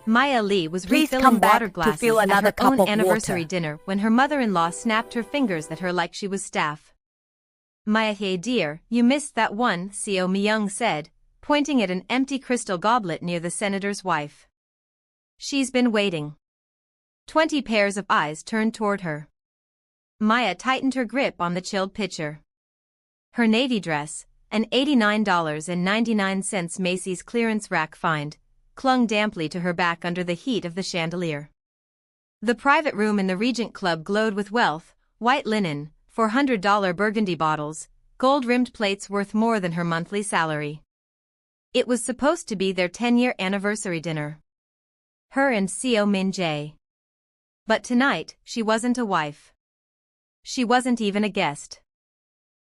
Maya Lee was Please refilling come back water to glasses fill at another her cup own of anniversary water. dinner when her mother-in-law snapped her fingers at her like she was staff. Maya, hey dear, you missed that one, Seo Myung said, pointing at an empty crystal goblet near the senator's wife. She's been waiting. 20 pairs of eyes turned toward her. Maya tightened her grip on the chilled pitcher. Her navy dress, an $89.99 Macy's clearance rack find, clung damply to her back under the heat of the chandelier. The private room in the Regent Club glowed with wealth, white linen, $400 burgundy bottles, gold-rimmed plates worth more than her monthly salary. It was supposed to be their 10-year anniversary dinner. Her and Seo Min-jae. But tonight, she wasn't a wife. She wasn't even a guest.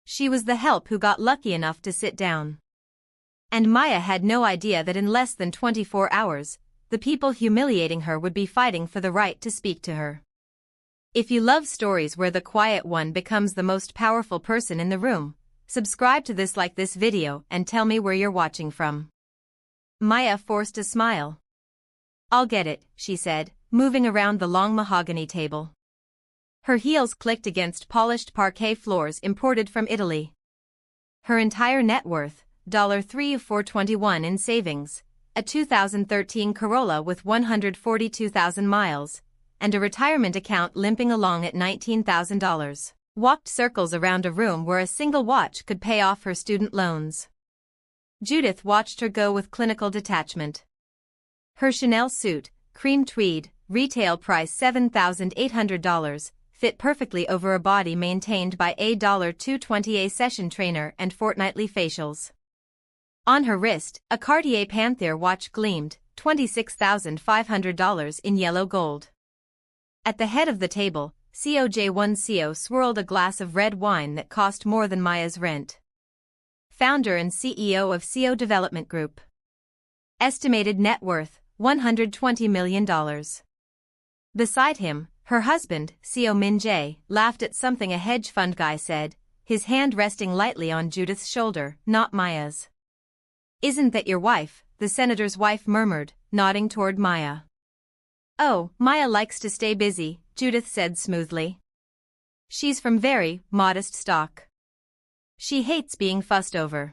She was the help who got lucky enough to sit down. And Maya had no idea that in less than 24 hours, the people humiliating her would be fighting for the right to speak to her. If you love stories where the quiet one becomes the most powerful person in the room, subscribe to this video and tell me where you're watching from. Maya forced a smile. I'll get it, she said, moving around the long mahogany table. Her heels clicked against polished parquet floors imported from Italy. Her entire net worth, $3,421 in savings, a 2013 Corolla with 142,000 miles, and a retirement account limping along at $19,000, walked circles around a room where a single watch could pay off her student loans. Judith watched her go with clinical detachment. Her Chanel suit, cream tweed, retail price $7,800, fit perfectly over a body maintained by a $220 session trainer and fortnightly facials. On her wrist, a Cartier Panthère watch gleamed, $26,500 in yellow gold. At the head of the table, Seo swirled a glass of red wine that cost more than Maya's rent. Founder and CEO of Seo Development Group. Estimated net worth, $120 million. Beside him, her husband, Seo Min-jae, laughed at something a hedge fund guy said, his hand resting lightly on Judith's shoulder, not Maya's. Isn't that your wife? The senator's wife murmured, nodding toward Maya. Oh, Maya likes to stay busy, Judith said smoothly. She's from very modest stock. She hates being fussed over.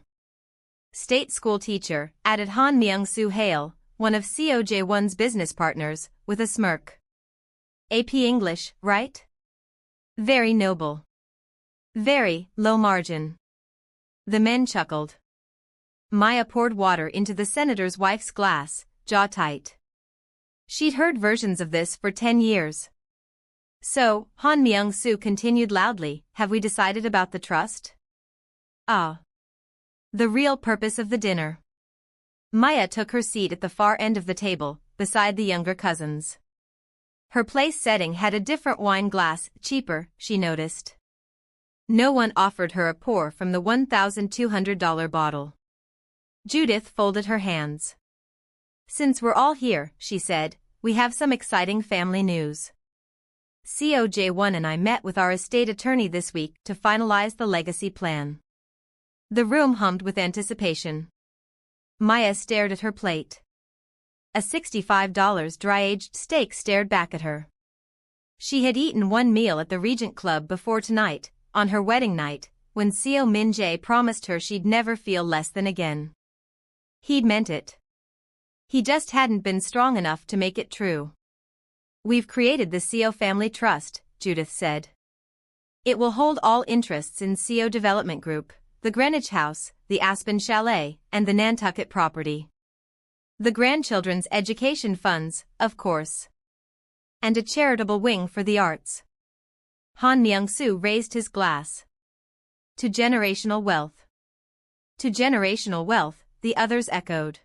State school teacher, added Han Myung-soo Hale, one of Seo Jae-won's business partners, with a smirk. AP English, right? Very noble. Very low margin. The men chuckled. Maya poured water into the senator's wife's glass, jaw tight. She'd heard versions of this for 10 years. So, Han Myung-soo continued loudly, have we decided about the trust? Ah. The real purpose of the dinner. Maya took her seat at the far end of the table, beside the younger cousins. Her place setting had a different wine glass, cheaper, she noticed. No one offered her a pour from the $1,200 bottle. Judith folded her hands. Since we're all here, she said, we have some exciting family news. Seo Jae-won and I met with our estate attorney this week to finalize the legacy plan. The room hummed with anticipation. Maya stared at her plate. A $65 dry-aged steak stared back at her. She had eaten one meal at the Regent Club before tonight, on her wedding night, when Seo Min-jae promised her she'd never feel less than again. He'd meant it. He just hadn't been strong enough to make it true. We've created the Seo Family Trust, Judith said. It will hold all interests in Seo Development Group, the Greenwich House, the Aspen Chalet, and the Nantucket property. The grandchildren's education funds, of course. And a charitable wing for the arts. Han Myung-soo raised his glass. To generational wealth. To generational wealth, the others echoed.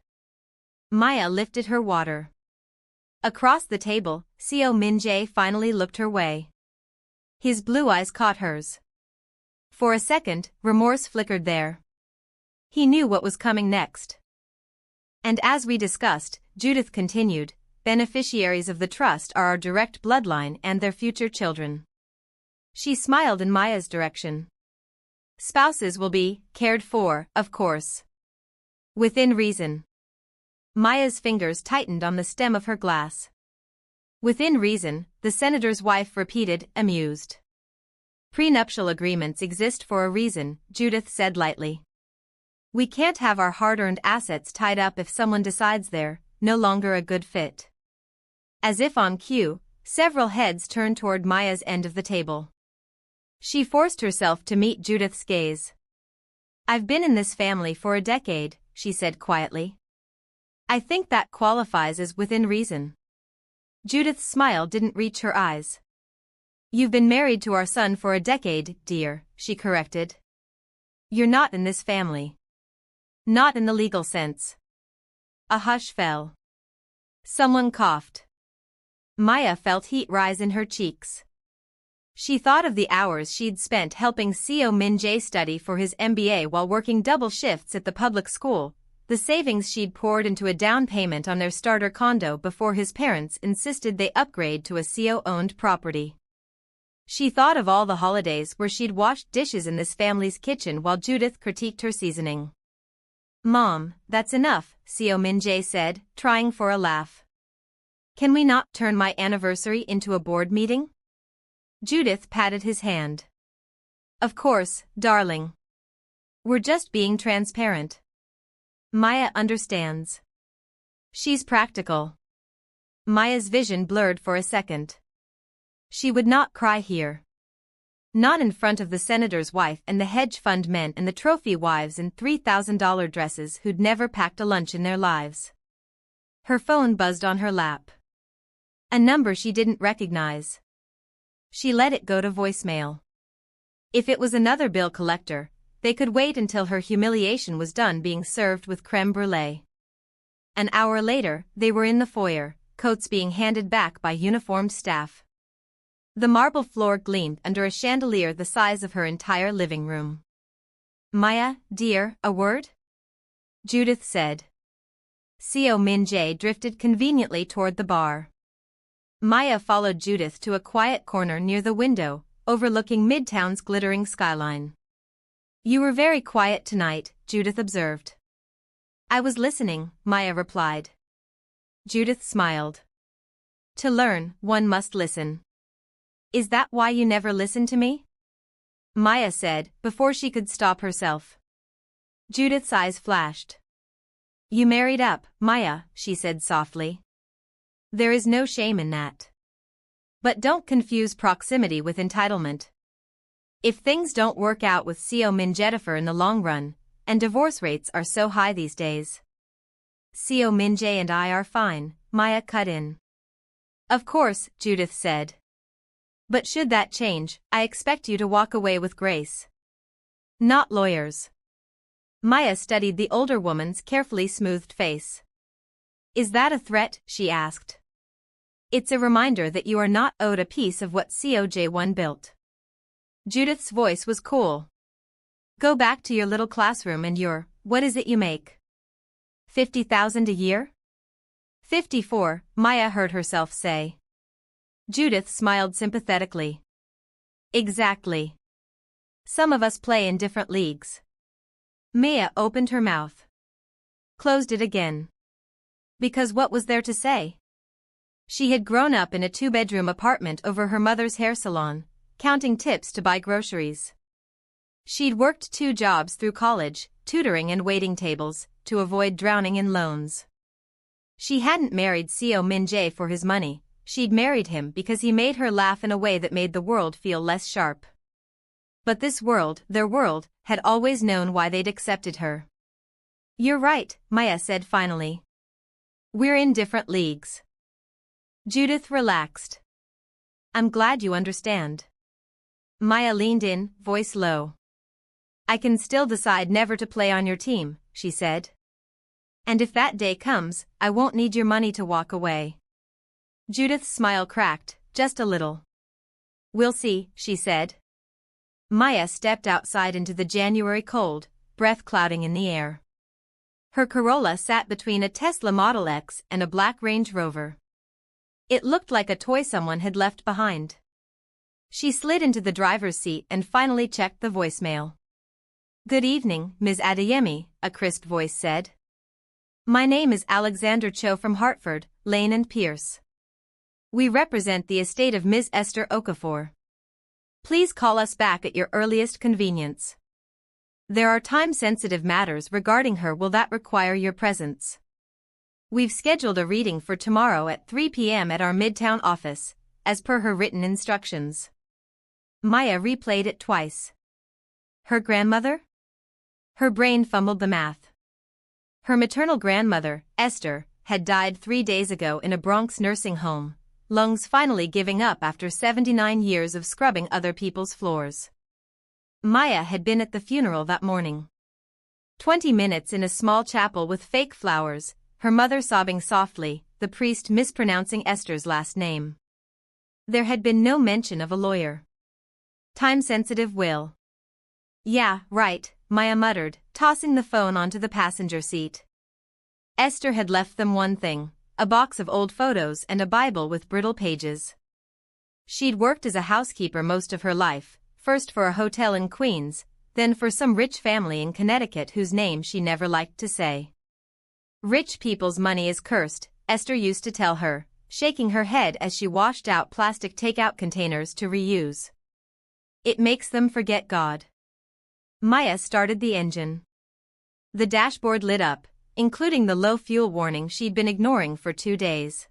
Maya lifted her water. Across the table, Seo Min-jae finally looked her way. His blue eyes caught hers. For a second, remorse flickered there. He knew what was coming next. And as we discussed, Judith continued, beneficiaries of the trust are our direct bloodline and their future children. She smiled in Maya's direction. Spouses will be cared for, of course. Within reason. Maya's fingers tightened on the stem of her glass. Within reason, the senator's wife repeated, amused. Prenuptial agreements exist for a reason, Judith said lightly. We can't have our hard-earned assets tied up if someone decides they're no longer a good fit. As if on cue, several heads turned toward Maya's end of the table. She forced herself to meet Judith's gaze. I've been in this family for a decade, she said quietly. I think that qualifies as within reason. Judith's smile didn't reach her eyes. You've been married to our son for a decade, dear, she corrected. You're not in this family. Not in the legal sense. A hush fell. Someone coughed. Maya felt heat rise in her cheeks. She thought of the hours she'd spent helping Seo Min-jae study for his MBA while working double shifts at the public school, the savings she'd poured into a down payment on their starter condo before his parents insisted they upgrade to a Seo-owned property. She thought of all the holidays where she'd washed dishes in this family's kitchen while Judith critiqued her seasoning. Mom, that's enough, Seo Min-jae said, trying for a laugh. Can we not turn my anniversary into a board meeting? Judith patted his hand. Of course, darling. We're just being transparent. Maya understands. She's practical. Maya's vision blurred for a second. She would not cry here. Not in front of the senator's wife and the hedge fund men and the trophy wives in $3,000 dresses who'd never packed a lunch in their lives. Her phone buzzed on her lap. A number she didn't recognize. She let it go to voicemail. If it was another bill collector, they could wait until her humiliation was done being served with creme brulee. An hour later, they were in the foyer, coats being handed back by uniformed staff. The marble floor gleamed under a chandelier the size of her entire living room. Maya, dear, a word? Judith said. Seo Min-jae drifted conveniently toward the bar. Maya followed Judith to a quiet corner near the window, overlooking Midtown's glittering skyline. You were very quiet tonight, Judith observed. I was listening, Maya replied. Judith smiled. To learn, one must listen. Is that why you never listened to me? Maya said, before she could stop herself. Judith's eyes flashed. You married up, Maya, she said softly. There is no shame in that. But don't confuse proximity with entitlement. If things don't work out with Seo Min-jae in the long run, and divorce rates are so high these days. Seo Min-jae and I are fine, Maya cut in. Of course, Judith said. But should that change, I expect you to walk away with grace. Not lawyers. Maya studied the older woman's carefully smoothed face. Is that a threat? She asked. It's a reminder that you are not owed a piece of what Seo built. Judith's voice was cool. Go back to your little classroom and what is it you make? 50,000 a year? 54, Maya heard herself say. Judith smiled sympathetically. Exactly. Some of us play in different leagues. Maya opened her mouth. Closed it again. Because what was there to say? She had grown up in a two-bedroom apartment over her mother's hair salon, counting tips to buy groceries. She'd worked 2 jobs through college, tutoring and waiting tables, to avoid drowning in loans. She hadn't married Seo Min-jae for his money, she'd married him because he made her laugh in a way that made the world feel less sharp. But this world, their world, had always known why they'd accepted her. You're right, Maya said finally. We're in different leagues. Judith relaxed. I'm glad you understand. Maya leaned in, voice low. I can still decide never to play on your team, she said. And if that day comes, I won't need your money to walk away. Judith's smile cracked, just a little. We'll see, she said. Maya stepped outside into the January cold, breath clouding in the air. Her Corolla sat between a Tesla Model X and a black Range Rover. It looked like a toy someone had left behind. She slid into the driver's seat and finally checked the voicemail. Good evening, Ms. Adeyemi, a crisp voice said. My name is Alexander Cho from Hartford, Lane and Pierce. We represent the estate of Ms. Esther Okafor. Please call us back at your earliest convenience. There are time-sensitive matters regarding her that require your presence. We've scheduled a reading for tomorrow at 3 p.m. at our Midtown office, as per her written instructions. Maya replayed it twice. Her grandmother? Her brain fumbled the math. Her maternal grandmother, Esther, had died 3 days ago in a Bronx nursing home, lungs finally giving up after 79 years of scrubbing other people's floors. Maya had been at the funeral that morning. 20 minutes in a small chapel with fake flowers, her mother sobbing softly, the priest mispronouncing Esther's last name. There had been no mention of a lawyer. Time-sensitive will. Yeah, right, Maya muttered, tossing the phone onto the passenger seat. Esther had left them one thing, a box of old photos and a Bible with brittle pages. She'd worked as a housekeeper most of her life, first for a hotel in Queens, then for some rich family in Connecticut whose name she never liked to say. Rich people's money is cursed, Esther used to tell her, shaking her head as she washed out plastic takeout containers to reuse. It makes them forget God. Maya started the engine. The dashboard lit up, including the low fuel warning she'd been ignoring for 2 days.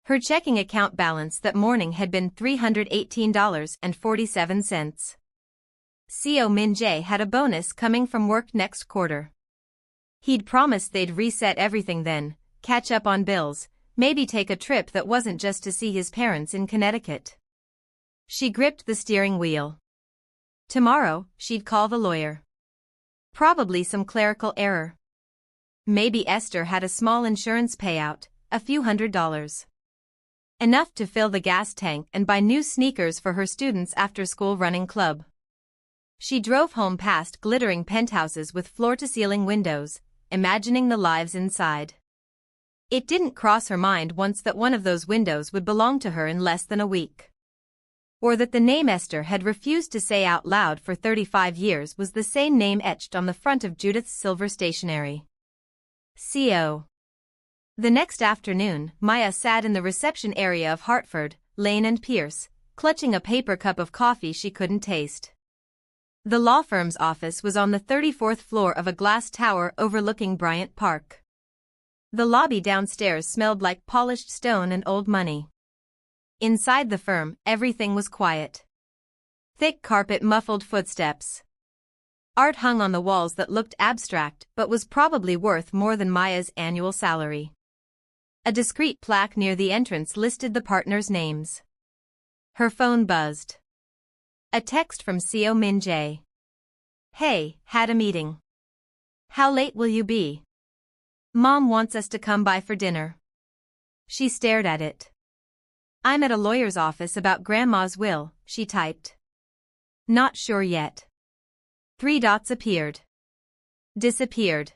Her checking account balance that morning had been $318.47. CO Min Jae had a bonus coming from work next quarter. He'd promised they'd reset everything then, catch up on bills, maybe take a trip that wasn't just to see his parents in Connecticut. She gripped the steering wheel. Tomorrow, she'd call the lawyer. Probably some clerical error. Maybe Esther had a small insurance payout, a few $100s. Enough to fill the gas tank and buy new sneakers for her students' after-school running club. She drove home past glittering penthouses with floor-to-ceiling windows, imagining the lives inside. It didn't cross her mind once that one of those windows would belong to her in less than a week. Or that the name Esther had refused to say out loud for 35 years was the same name etched on the front of Judith's silver stationery. CO. The next afternoon, Maya sat in the reception area of Hartford, Lane and Pierce, clutching a paper cup of coffee she couldn't taste. The law firm's office was on the 34th floor of a glass tower overlooking Bryant Park. The lobby downstairs smelled like polished stone and old money. Inside the firm, everything was quiet. Thick carpet muffled footsteps. Art hung on the walls that looked abstract but was probably worth more than Maya's annual salary. A discreet plaque near the entrance listed the partners' names. Her phone buzzed. A text from CO Min Jae. Hey, had a meeting. How late will you be? Mom wants us to come by for dinner. She stared at it. I'm at a lawyer's office about Grandma's will, she typed. Not sure yet. 3 dots appeared. Disappeared.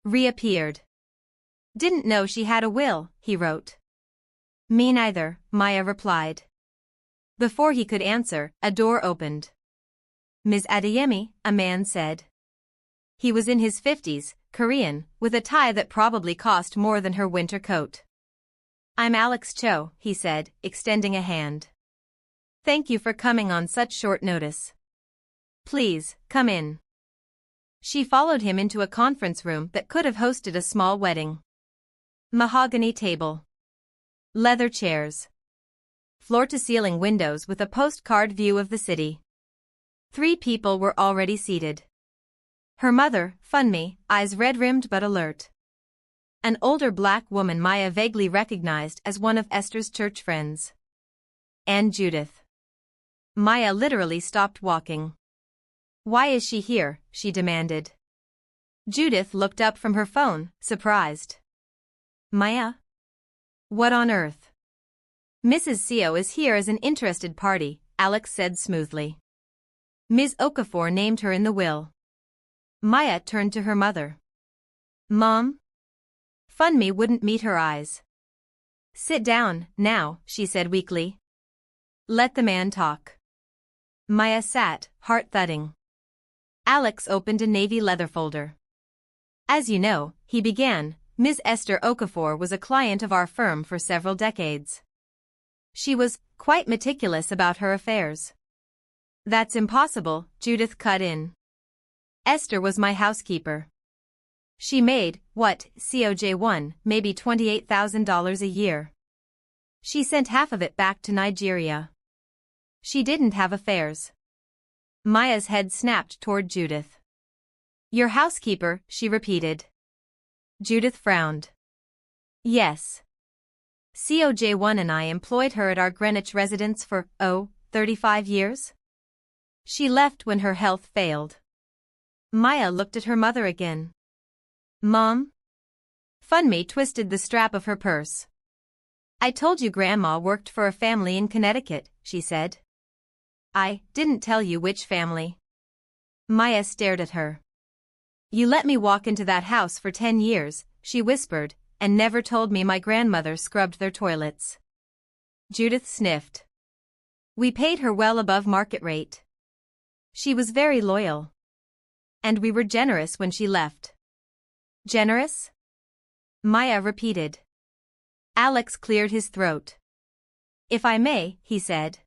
Reappeared. Didn't know she had a will, he wrote. Me neither, Maya replied. Before he could answer, a door opened. Ms. Adeyemi, a man said. He was in his 50s, Korean, with a tie that probably cost more than her winter coat. I'm Alex Cho, he said, extending a hand. Thank you for coming on such short notice. Please, come in. She followed him into a conference room that could have hosted a small wedding. Mahogany table. Leather chairs. Floor-to-ceiling windows with a postcard view of the city. 3 people were already seated. Her mother, Funmi, eyes red-rimmed but alert. An older black woman Maya vaguely recognized as one of Esther's church friends. And Judith. Maya literally stopped walking. Why is she here? She demanded. Judith looked up from her phone, surprised. Maya? What on earth? Mrs. CO is here as an interested party, Alex said smoothly. Ms. Okafor named her in the will. Maya turned to her mother. Mom? Funmi wouldn't meet her eyes. Sit down, now, she said weakly. Let the man talk. Maya sat, heart thudding. Alex opened a navy leather folder. As you know, he began, Ms. Esther Okafor was a client of our firm for several decades. She was quite meticulous about her affairs. That's impossible, Judith cut in. Esther was my housekeeper. She made, what, COJ1, maybe $28,000 a year. She sent half of it back to Nigeria. She didn't have affairs. Maya's head snapped toward Judith. Your housekeeper, she repeated. Judith frowned. Yes. COJ1 and I employed her at our Greenwich residence for, 35 years? She left when her health failed. Maya looked at her mother again. Mom? Funmi twisted the strap of her purse. I told you Grandma worked for a family in Connecticut, she said. I didn't tell you which family. Maya stared at her. You let me walk into that house for 10 years, she whispered, and never told me my grandmother scrubbed their toilets. Judith sniffed. We paid her well above market rate. She was very loyal. And we were generous when she left. Generous? Maya repeated. Alex cleared his throat. If I may, he said.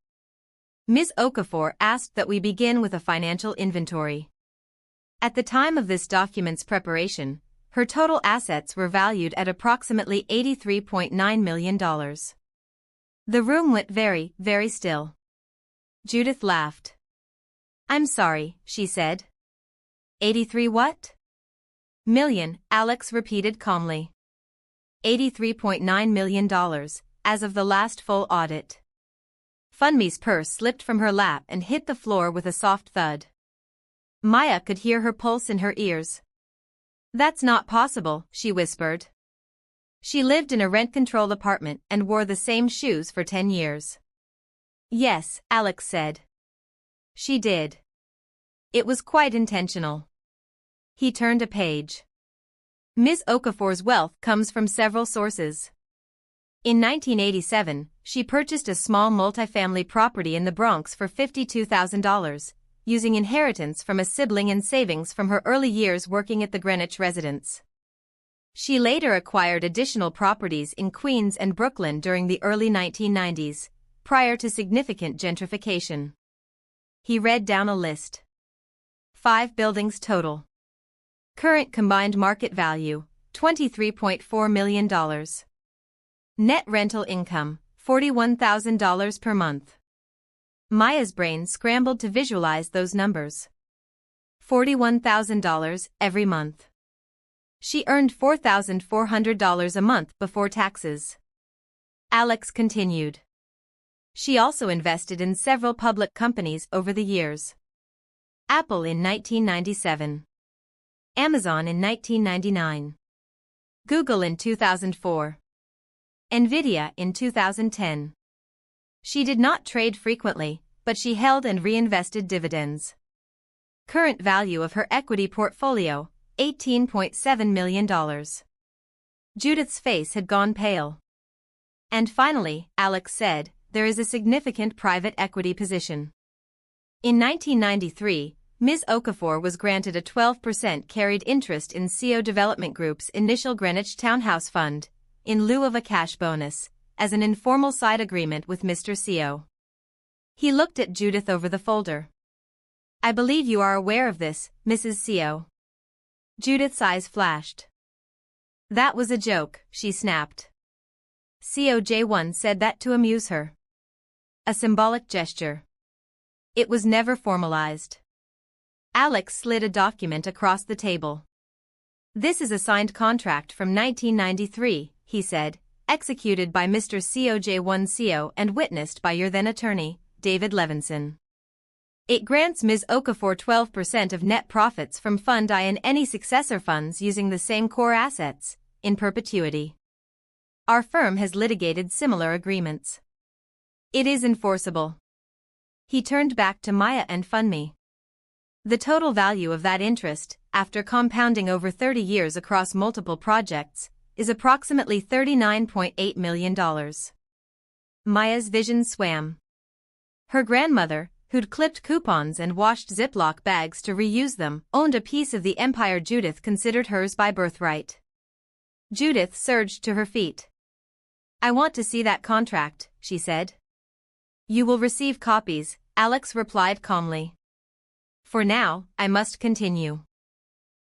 Ms. Okafor asked that we begin with a financial inventory. At the time of this document's preparation, her total assets were valued at approximately $83.9 million. The room went very, very still. Judith laughed. I'm sorry, she said. 83 what? Million, Alex repeated calmly. $83.9 million, as of the last full audit. Funmi's purse slipped from her lap and hit the floor with a soft thud. Maya could hear her pulse in her ears. That's not possible, she whispered. She lived in a rent-controlled apartment and wore the same shoes for 10 years. Yes, Alex said. She did. It was quite intentional. He turned a page. Ms. Okafor's wealth comes from several sources. In 1987, she purchased a small multifamily property in the Bronx for $52,000, using inheritance from a sibling and savings from her early years working at the Greenwich residence. She later acquired additional properties in Queens and Brooklyn during the early 1990s, prior to significant gentrification. He read down a list. 5 buildings total. Current combined market value, $23.4 million. Net rental income, $41,000 per month. Maya's brain scrambled to visualize those numbers. $41,000 every month. She earned $4,400 a month before taxes. Alex continued. She also invested in several public companies over the years. Apple in 1997. Amazon in 1999. Google in 2004. Nvidia in 2010. She did not trade frequently, but she held and reinvested dividends. Current value of her equity portfolio, $18.7 million. Judith's face had gone pale. And finally, Alex said, there is a significant private equity position. In 1993, Ms. Okafor was granted a 12% carried interest in CO Development Group's initial Greenwich Townhouse Fund, in lieu of a cash bonus, as an informal side agreement with Mr. CO. He looked at Judith over the folder. I believe you are aware of this, Mrs. CO. Judith's eyes flashed. That was a joke, she snapped. COJ1 said that to amuse her. A symbolic gesture. It was never formalized. Alex slid a document across the table. This is a signed contract from 1993, he said, executed by Mr. COJ1CO and witnessed by your then attorney, David Levinson. It grants Ms. Okafor 12% of net profits from Fund I and any successor funds using the same core assets, in perpetuity. Our firm has litigated similar agreements. It is enforceable. He turned back to Maya and Funmi. The total value of that interest, after compounding over 30 years across multiple projects, is approximately $39.8 million. Maya's vision swam. Her grandmother, who'd clipped coupons and washed Ziploc bags to reuse them, owned a piece of the empire Judith considered hers by birthright. Judith surged to her feet. "I want to see that contract," she said. "You will receive copies," Alex replied calmly. "For now, I must continue.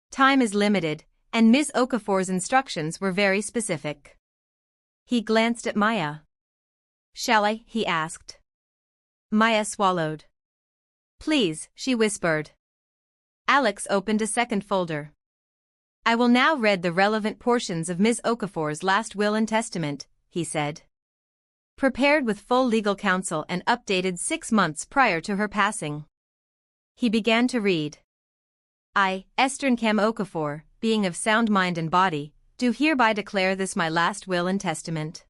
Time is limited, and Ms. Okafor's instructions were very specific." He glanced at Maya. "Shall I?" he asked. Maya swallowed. "Please," she whispered. Alex opened a second folder. "I will now read the relevant portions of Ms. Okafor's last will and testament," he said. "Prepared with full legal counsel and updated 6 months prior to her passing." He began to read. "I, Estherncam Okafor, being of sound mind and body, do hereby declare this my last will and testament."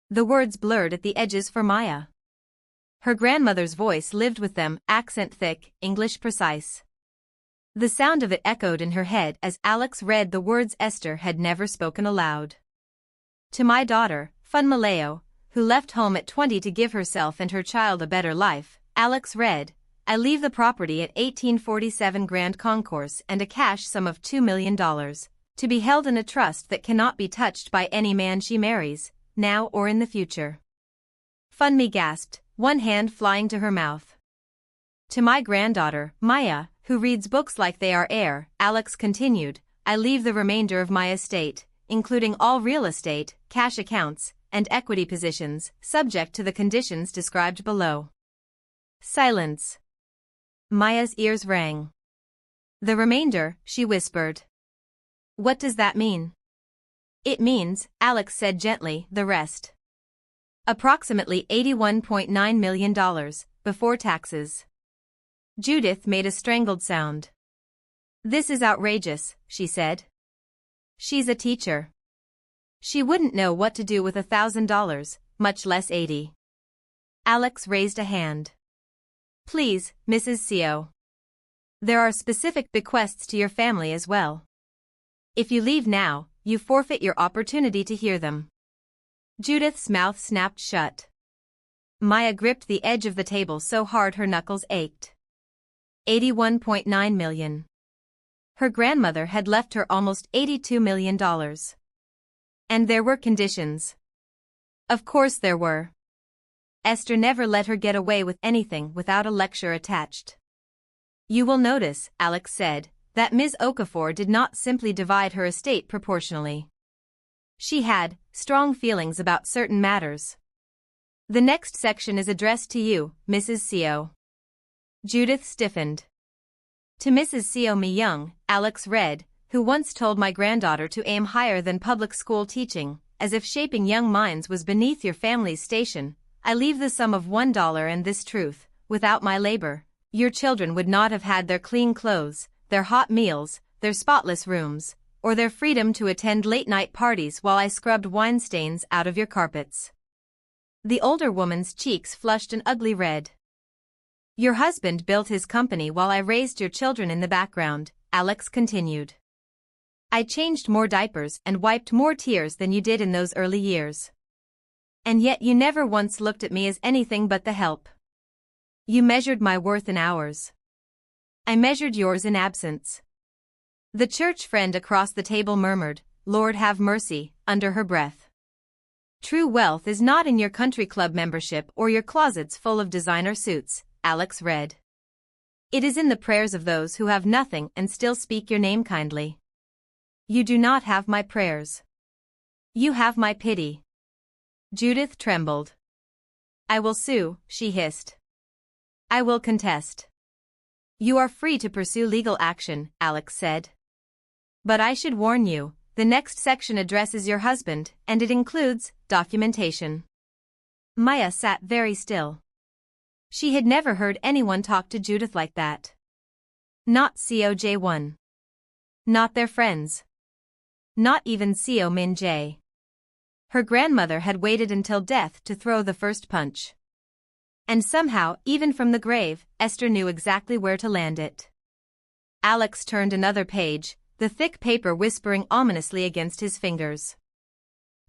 The words blurred at the edges for Maya. Her grandmother's voice lived with them, accent thick, English precise. The sound of it echoed in her head as Alex read the words Esther had never spoken aloud. "To my daughter, Fun Maleo, who left home at 20 to give herself and her child a better life," Alex read, "I leave the property at 1847 Grand Concourse and a cash sum of $2 million, to be held in a trust that cannot be touched by any man she marries, now or in the future." Funmi gasped, one hand flying to her mouth. "To my granddaughter, Maya, who reads books like they are air," Alex continued, "I leave the remainder of my estate, including all real estate, cash accounts, and equity positions, subject to the conditions described below." Silence. Maya's ears rang. "The remainder," she whispered. "What does that mean?" "It means," Alex said gently, "the rest. Approximately $81.9 million, before taxes." Judith made a strangled sound. "This is outrageous," she said. "She's a teacher. She wouldn't know what to do with $1,000, much less 80. Alex raised a hand. "Please, Mrs. CO. There are specific bequests to your family as well. If you leave now, you forfeit your opportunity to hear them." Judith's mouth snapped shut. Maya gripped the edge of the table so hard her knuckles ached. $81.9 million. Her grandmother had left her almost $82 million. And there were conditions. Of course there were. Esther never let her get away with anything without a lecture attached. "You will notice," Alex said, "that Ms. Okafor did not simply divide her estate proportionally. She had strong feelings about certain matters. The next section is addressed to you, Mrs. CO." Judith stiffened. "To Mrs. CO Mi Young," Alex read, "who once told my granddaughter to aim higher than public school teaching, as if shaping young minds was beneath your family's station, I leave the sum of $1 and this truth: without my labor, your children would not have had their clean clothes, their hot meals, their spotless rooms, or their freedom to attend late-night parties while I scrubbed wine stains out of your carpets." The older woman's cheeks flushed an ugly red. "Your husband built his company while I raised your children in the background," Alex continued. "I changed more diapers and wiped more tears than you did in those early years. And yet you never once looked at me as anything but the help. You measured my worth in hours. I measured yours in absence." The church friend across the table murmured, "Lord have mercy," under her breath. "True wealth is not in your country club membership or your closets full of designer suits," Alex read. "It is in the prayers of those who have nothing and still speak your name kindly. You do not have my prayers. You have my pity." Judith trembled. "I will sue," she hissed. "I will contest." "You are free to pursue legal action," Alex said. "But I should warn you, the next section addresses your husband, and it includes documentation." Maya sat very still. She had never heard anyone talk to Judith like that. Not COJ1. Not their friends. Not even CO Min Jae. Her grandmother had waited until death to throw the first punch. And somehow, even from the grave, Esther knew exactly where to land it. Alex turned another page, the thick paper whispering ominously against his fingers.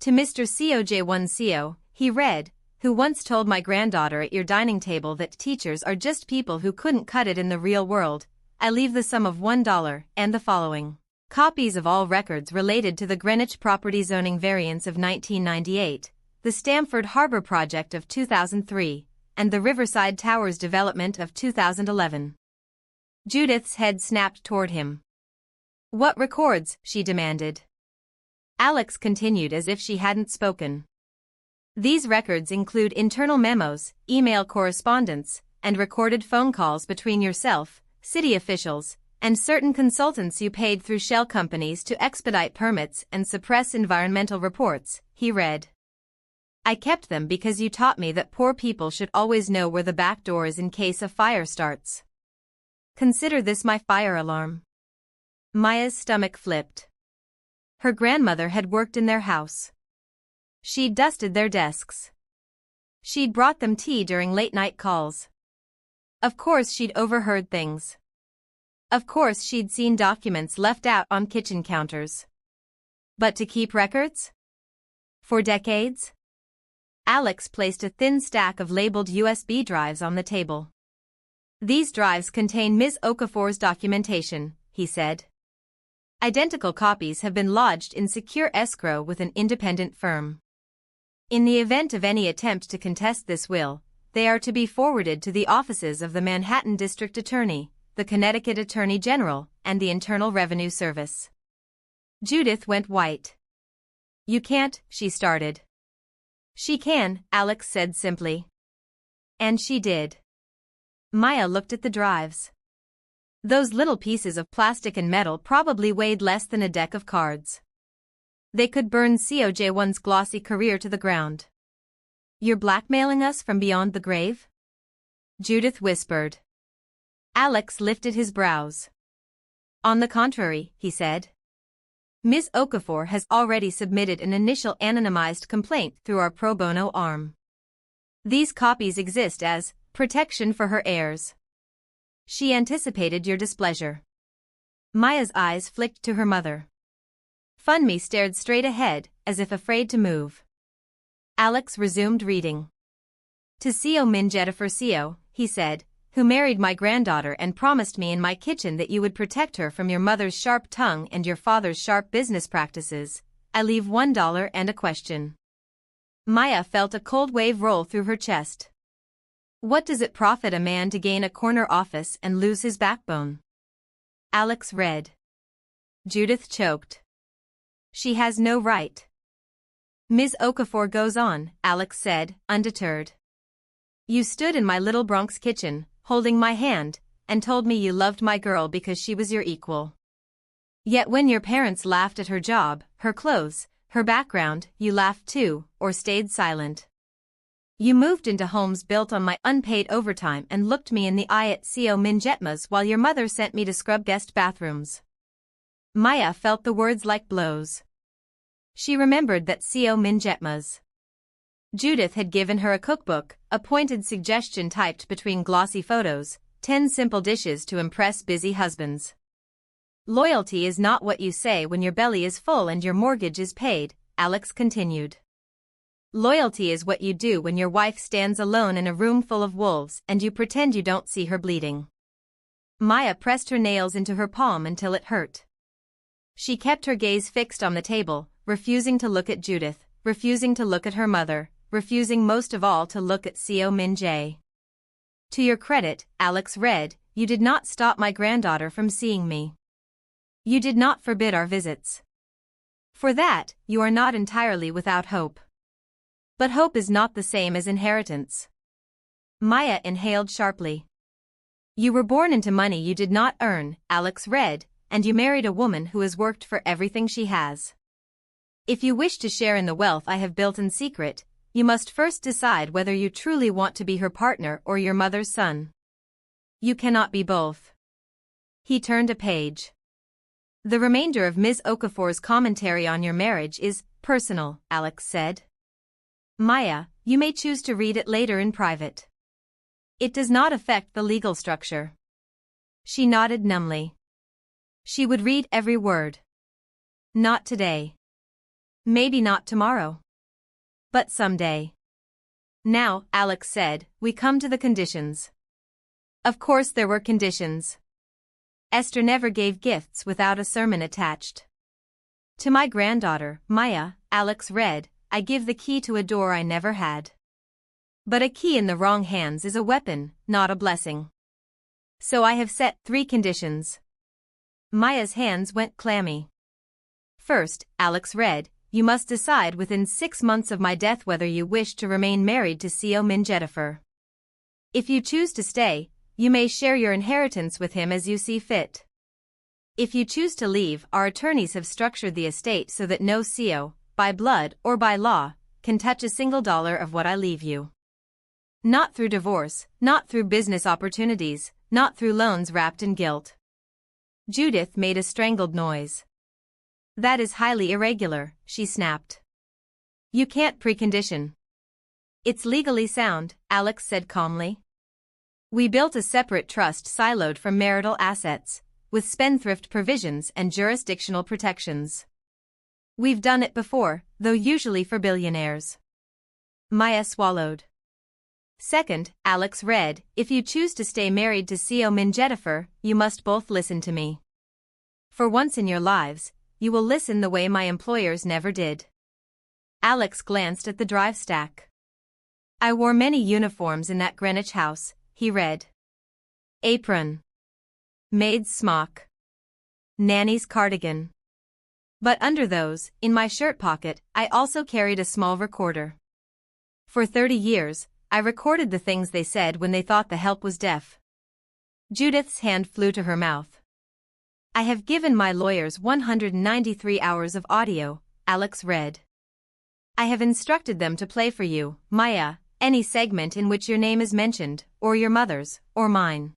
"To Mr. COJ1CO," he read, who once told my granddaughter at your dining table that teachers are just people who couldn't cut it in the real world, I leave the sum of $1 and the following. Copies of all records related to the Greenwich Property Zoning Variance of 1998, the Stamford Harbor Project of 2003, and the Riverside Towers development of 2011. Judith's head snapped toward him. What records? She demanded. Alex continued as if she hadn't spoken. These records include internal memos, email correspondence, and recorded phone calls between yourself, city officials, and certain consultants you paid through shell companies to expedite permits and suppress environmental reports, he read. I kept them because you taught me that poor people should always know where the back door is in case a fire starts. Consider this my fire alarm. Maya's stomach flipped. Her grandmother had worked in their house. She'd dusted their desks. She'd brought them tea during late-night calls. Of course she'd overheard things. Of course she'd seen documents left out on kitchen counters. But to keep records? For decades? Alex placed a thin stack of labeled USB drives on the table. These drives contain Ms. Okafor's documentation, he said. Identical copies have been lodged in secure escrow with an independent firm. In the event of any attempt to contest this will, they are to be forwarded to the offices of the Manhattan District Attorney, the Connecticut Attorney General, and the Internal Revenue Service. Judith went white. You can't, she started. She can, Alex said simply. And she did. Maya looked at the drives. Those little pieces of plastic and metal probably weighed less than a deck of cards. They could burn COJ1's glossy career to the ground. You're blackmailing us from beyond the grave? Judith whispered. Alex lifted his brows. On the contrary, he said. Ms. Okafor has already submitted an initial anonymized complaint through our pro bono arm. These copies exist as protection for her heirs. She anticipated your displeasure. Maya's eyes flicked to her mother. Funmi stared straight ahead, as if afraid to move. Alex resumed reading. To Co Minjetafor Co, he said, who married my granddaughter and promised me in my kitchen that you would protect her from your mother's sharp tongue and your father's sharp business practices, I leave $1 and a question. Maya felt a cold wave roll through her chest. What does it profit a man to gain a corner office and lose his backbone? Alex read. Judith choked. She has no right. Ms. Okafor goes on, Alex said, undeterred. You stood in my little Bronx kitchen, holding my hand, and told me you loved my girl because she was your equal. Yet when your parents laughed at her job, her clothes, her background, you laughed too, or stayed silent. You moved into homes built on my unpaid overtime and looked me in the eye at Co Minjetma's while your mother sent me to scrub guest bathrooms. Maya felt the words like blows. She remembered that Co Minjetma's. Judith had given her a cookbook, a pointed suggestion typed between glossy photos, 10 simple dishes to impress busy husbands. Loyalty is not what you say when your belly is full and your mortgage is paid, Alex continued. Loyalty is what you do when your wife stands alone in a room full of wolves and you pretend you don't see her bleeding. Maya pressed her nails into her palm until it hurt. She kept her gaze fixed on the table, refusing to look at Judith, refusing to look at her mother, refusing most of all to look at Co Min-jae. To your credit, Alex read, you did not stop my granddaughter from seeing me. You did not forbid our visits. For that, you are not entirely without hope. But hope is not the same as inheritance. Maya inhaled sharply. You were born into money you did not earn, Alex read, and you married a woman who has worked for everything she has. If you wish to share in the wealth I have built in secret, you must first decide whether you truly want to be her partner or your mother's son. You cannot be both. He turned a page. The remainder of Ms. Okafor's commentary on your marriage is personal, Alex said. Maya, you may choose to read it later in private. It does not affect the legal structure. She nodded numbly. She would read every word. Not today. Maybe not tomorrow. But someday. Now, Alex said, we come to the conditions. Of course there were conditions. Esther never gave gifts without a sermon attached. To my granddaughter, Maya, Alex read, I give the key to a door I never had. But a key in the wrong hands is a weapon, not a blessing. So I have set 3 conditions. Maya's hands went clammy. First, Alex read, you must decide within 6 months of my death whether you wish to remain married to C.O. Minjetifer. If you choose to stay, you may share your inheritance with him as you see fit. If you choose to leave, our attorneys have structured the estate so that no C.O., by blood or by law, can touch a single dollar of what I leave you. Not through divorce, not through business opportunities, not through loans wrapped in guilt. Judith made a strangled noise. That is highly irregular, she snapped. You can't precondition. It's legally sound, Alex said calmly. We built a separate trust siloed from marital assets, with spendthrift provisions and jurisdictional protections. We've done it before, though usually for billionaires. Maya swallowed. Second, Alex read, if you choose to stay married to C.O. Minjetifer, you must both listen to me. For once in your lives, you will listen the way my employers never did. Alex glanced at the drive stack. I wore many uniforms in that Greenwich house, he read. Apron. Maid's smock. Nanny's cardigan. But under those, in my shirt pocket, I also carried a small recorder. For 30 years, I recorded the things they said when they thought the help was deaf. Judith's hand flew to her mouth. I have given my lawyers 193 hours of audio, Alex read. I have instructed them to play for you, Maya, any segment in which your name is mentioned, or your mother's, or mine.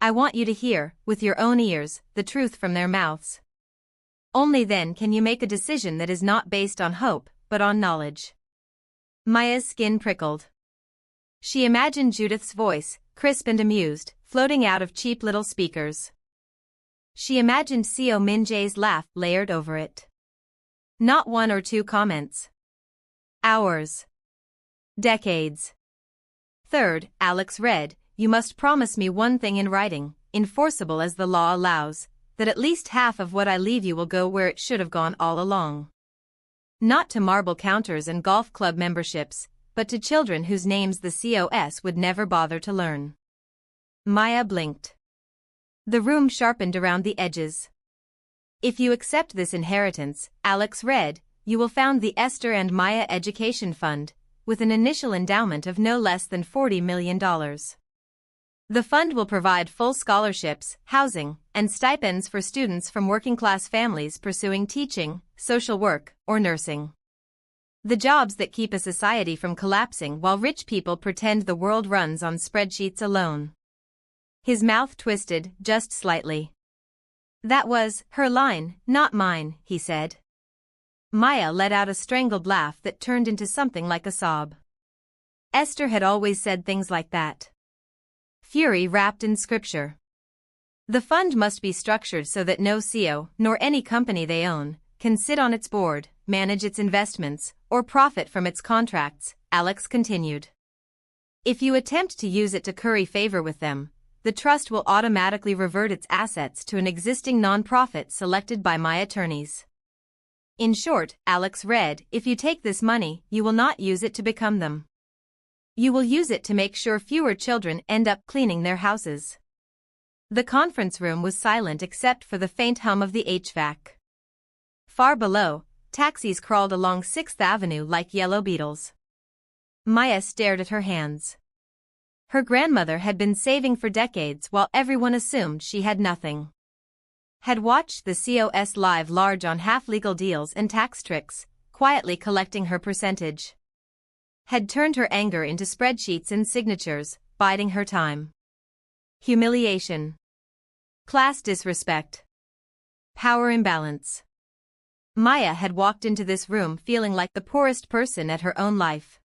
I want you to hear, with your own ears, the truth from their mouths. Only then can you make a decision that is not based on hope, but on knowledge. Maya's skin prickled. She imagined Judith's voice, crisp and amused, floating out of cheap little speakers. She imagined C.O. Minjay's laugh layered over it. Not 1 or 2 comments. Hours. Decades. Third, Alex read, you must promise me one thing in writing, enforceable as the law allows, that at least half of what I leave you will go where it should have gone all along. Not to marble counters and golf club memberships, but to children whose names the COS would never bother to learn. Maya blinked. The room sharpened around the edges. If you accept this inheritance, Alex read, you will found the Esther and Maya Education Fund, with an initial endowment of no less than $40 million. The fund will provide full scholarships, housing, and stipends for students from working-class families pursuing teaching, social work, or nursing. The jobs that keep a society from collapsing while rich people pretend the world runs on spreadsheets alone. His mouth twisted, just slightly. That was her line, not mine, he said. Maya let out a strangled laugh that turned into something like a sob. Esther had always said things like that. Fury wrapped in scripture. The fund must be structured so that no CEO, nor any company they own, can sit on its board, manage its investments, or profit from its contracts, Alex continued. If you attempt to use it to curry favor with them, the trust will automatically revert its assets to an existing non-profit selected by my attorneys. In short, Alex read, if you take this money, you will not use it to become them. You will use it to make sure fewer children end up cleaning their houses. The conference room was silent except for the faint hum of the HVAC. Far below, taxis crawled along 6th Avenue like yellow beetles. Maya stared at her hands. Her grandmother had been saving for decades while everyone assumed she had nothing. Had watched the COS live large on half-legal deals and tax tricks, quietly collecting her percentage. Had turned her anger into spreadsheets and signatures, biding her time. Humiliation. Class disrespect. Power imbalance. Maya had walked into this room feeling like the poorest person at her own life.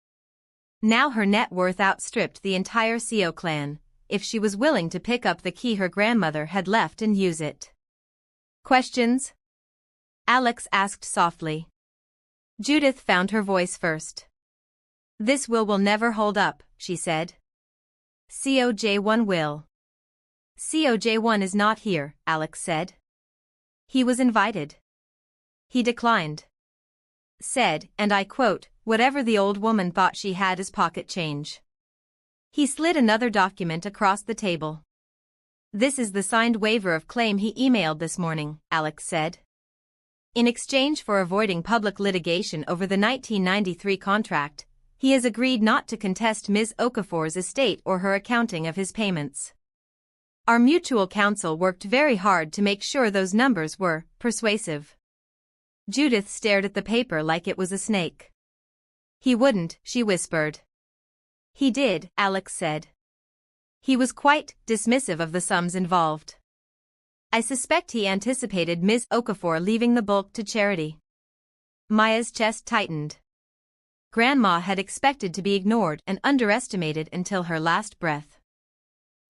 Now her net worth outstripped the entire CO clan, if she was willing to pick up the key her grandmother had left and use it. Questions? Alex asked softly. Judith found her voice first. This will never hold up, she said. COJ1 will. COJ1 is not here, Alex said. He was invited. He declined. Said, and I quote, whatever the old woman thought she had as pocket change. He slid another document across the table. This is the signed waiver of claim he emailed this morning, Alex said. In exchange for avoiding public litigation over the 1993 contract, he has agreed not to contest Ms. Okafor's estate or her accounting of his payments. Our mutual counsel worked very hard to make sure those numbers were persuasive. Judith stared at the paper like it was a snake. He wouldn't, she whispered. He did, Alex said. He was quite dismissive of the sums involved. I suspect he anticipated Ms. Okafor leaving the bulk to charity. Maya's chest tightened. Grandma had expected to be ignored and underestimated until her last breath.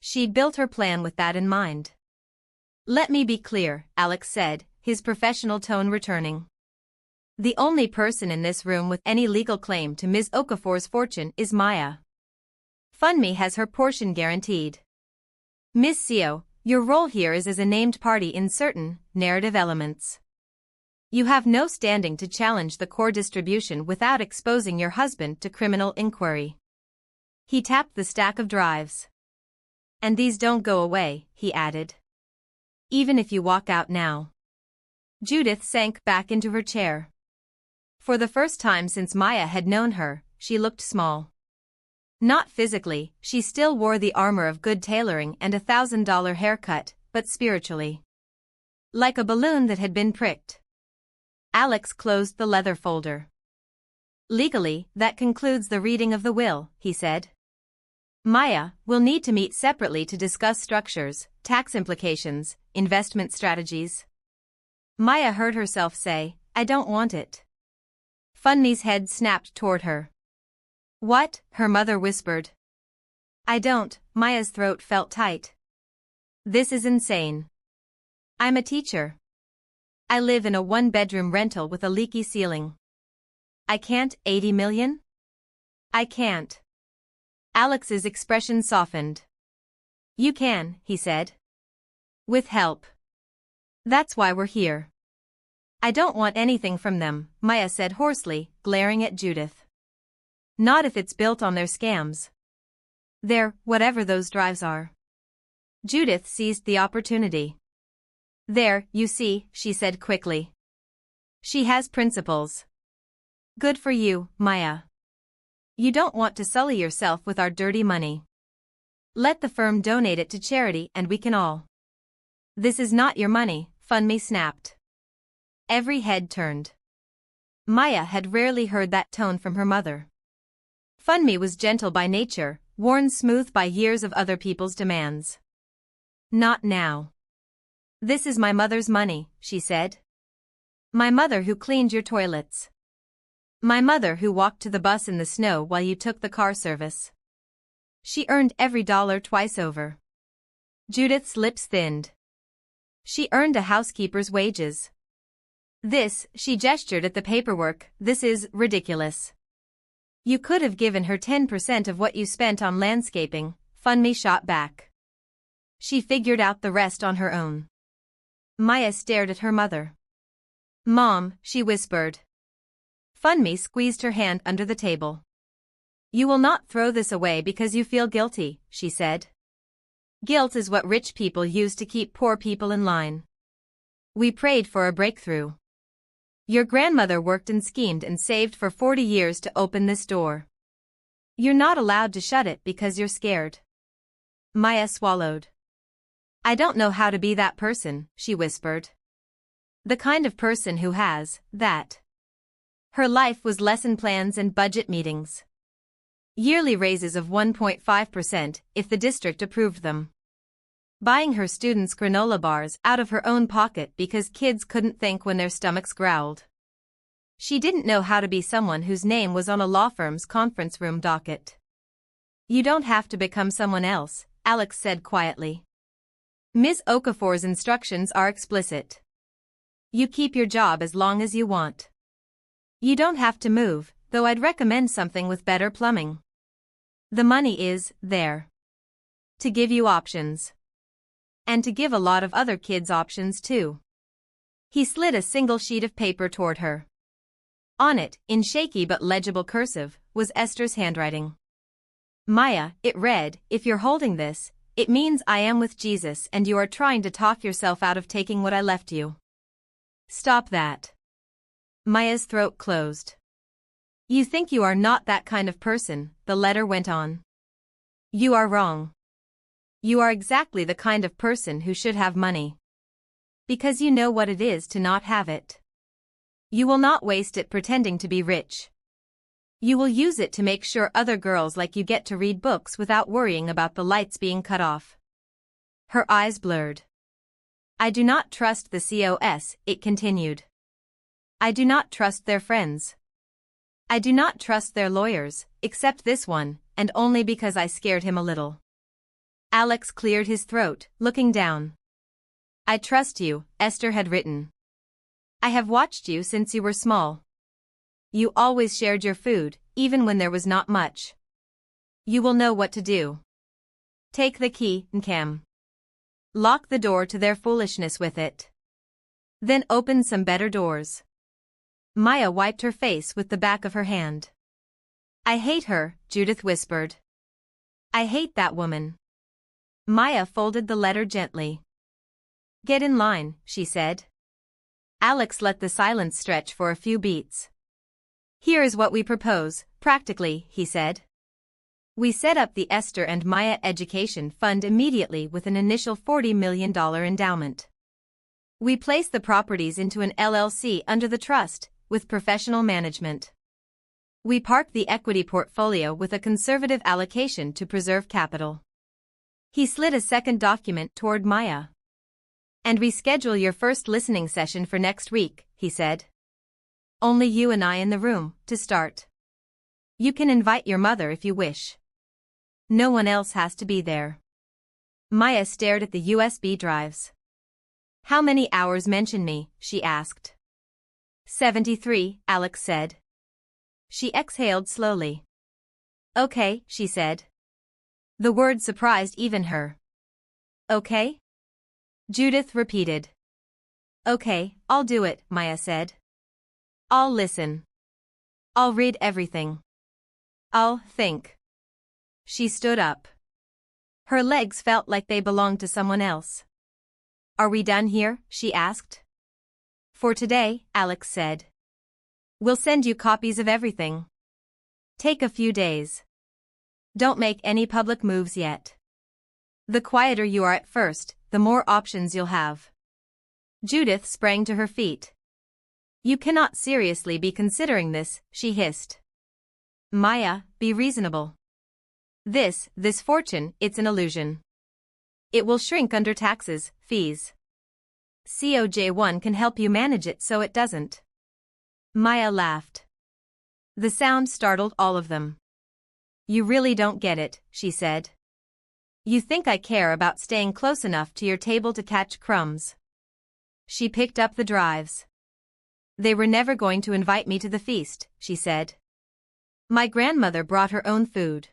She'd built her plan with that in mind. Let me be clear, Alex said, his professional tone returning. The only person in this room with any legal claim to Ms. Okafor's fortune is Maya. Funmi has her portion guaranteed. Ms. CO, your role here is as a named party in certain narrative elements. You have no standing to challenge the core distribution without exposing your husband to criminal inquiry. He tapped the stack of drives. And these don't go away, he added. Even if you walk out now. Judith sank back into her chair. For the first time since Maya had known her, she looked small. Not physically, she still wore the armor of good tailoring and a $1,000 haircut, but spiritually. Like a balloon that had been pricked. Alex closed the leather folder. Legally, that concludes the reading of the will, he said. Maya, will need to meet separately to discuss structures, tax implications, investment strategies. Maya heard herself say, I don't want it. Funmi's head snapped toward her. What? Her mother whispered. I don't, Maya's throat felt tight. This is insane. I'm a teacher. I live in a one-bedroom rental with a leaky ceiling. I can't, 80 million? I can't. Alex's expression softened. You can, he said. With help. That's why we're here. I don't want anything from them, Maya said hoarsely, glaring at Judith. Not if it's built on their scams. Their, whatever those drives are. Judith seized the opportunity. There, you see, she said quickly. She has principles. Good for you, Maya. You don't want to sully yourself with our dirty money. Let the firm donate it to charity and we can all. This is not your money, Funmi snapped. Every head turned. Maya had rarely heard that tone from her mother. Funmi was gentle by nature, worn smooth by years of other people's demands. Not now. This is my mother's money, she said. My mother who cleaned your toilets. My mother who walked to the bus in the snow while you took the car service. She earned every dollar twice over. Judith's lips thinned. She earned a housekeeper's wages. This, she gestured at the paperwork, this is ridiculous. You could have given her 10% of what you spent on landscaping, Funmi shot back. She figured out the rest on her own. Maya stared at her mother. Mom, she whispered. Funmi squeezed her hand under the table. You will not throw this away because you feel guilty, she said. Guilt is what rich people use to keep poor people in line. We prayed for a breakthrough. Your grandmother worked and schemed and saved for 40 years to open this door. You're not allowed to shut it because you're scared. Maya swallowed. I don't know how to be that person, she whispered. The kind of person who has that. Her life was lesson plans and budget meetings. Yearly raises of 1.5% if the district approved them. Buying her students granola bars out of her own pocket because kids couldn't think when their stomachs growled. She didn't know how to be someone whose name was on a law firm's conference room docket. You don't have to become someone else, Alex said quietly. Ms. Okafor's instructions are explicit. You keep your job as long as you want. You don't have to move, though I'd recommend something with better plumbing. The money is there to give you options. And to give a lot of other kids options too. He slid a single sheet of paper toward her. On it, in shaky but legible cursive, was Esther's handwriting. Maya, it read, if you're holding this, it means I am with Jesus and you are trying to talk yourself out of taking what I left you. Stop that. Maya's throat closed. You think you are not that kind of person, the letter went on. You are wrong. You are exactly the kind of person who should have money. Because you know what it is to not have it. You will not waste it pretending to be rich. You will use it to make sure other girls like you get to read books without worrying about the lights being cut off. Her eyes blurred. I do not trust the COS, it continued. I do not trust their friends. I do not trust their lawyers, except this one, and only because I scared him a little. Alex cleared his throat, looking down. I trust you, Esther had written. I have watched you since you were small. You always shared your food, even when there was not much. You will know what to do. Take the key, Nkam. Lock the door to their foolishness with it. Then open some better doors. Maya wiped her face with the back of her hand. I hate her, Judith whispered. I hate that woman. Maya folded the letter gently. Get in line, she said. Alex let the silence stretch for a few beats. Here is what we propose, practically, he said. We set up the Esther and Maya Education Fund immediately with an initial $40 million endowment. We place the properties into an LLC under the trust, with professional management. We park the equity portfolio with a conservative allocation to preserve capital. He slid a second document toward Maya. And we schedule your first listening session for next week, he said. Only you and I in the room, to start. You can invite your mother if you wish. No one else has to be there. Maya stared at the USB drives. How many hours mention me, she asked. 73, Alex said. She exhaled slowly. Okay, she said. The word surprised even her. Okay? Judith repeated. Okay, I'll do it, Maya said. I'll listen. I'll read everything. I'll think. She stood up. Her legs felt like they belonged to someone else. Are we done here? She asked. For today, Alex said. We'll send you copies of everything. Take a few days. Don't make any public moves yet. The quieter you are at first, the more options you'll have. Judith sprang to her feet. You cannot seriously be considering this, she hissed. Maya, be reasonable. This fortune, it's an illusion. It will shrink under taxes, fees. COJ1 can help you manage it so it doesn't. Maya laughed. The sound startled all of them. You really don't get it, she said. You think I care about staying close enough to your table to catch crumbs. She picked up the drives. They were never going to invite me to the feast, she said. My grandmother brought her own food.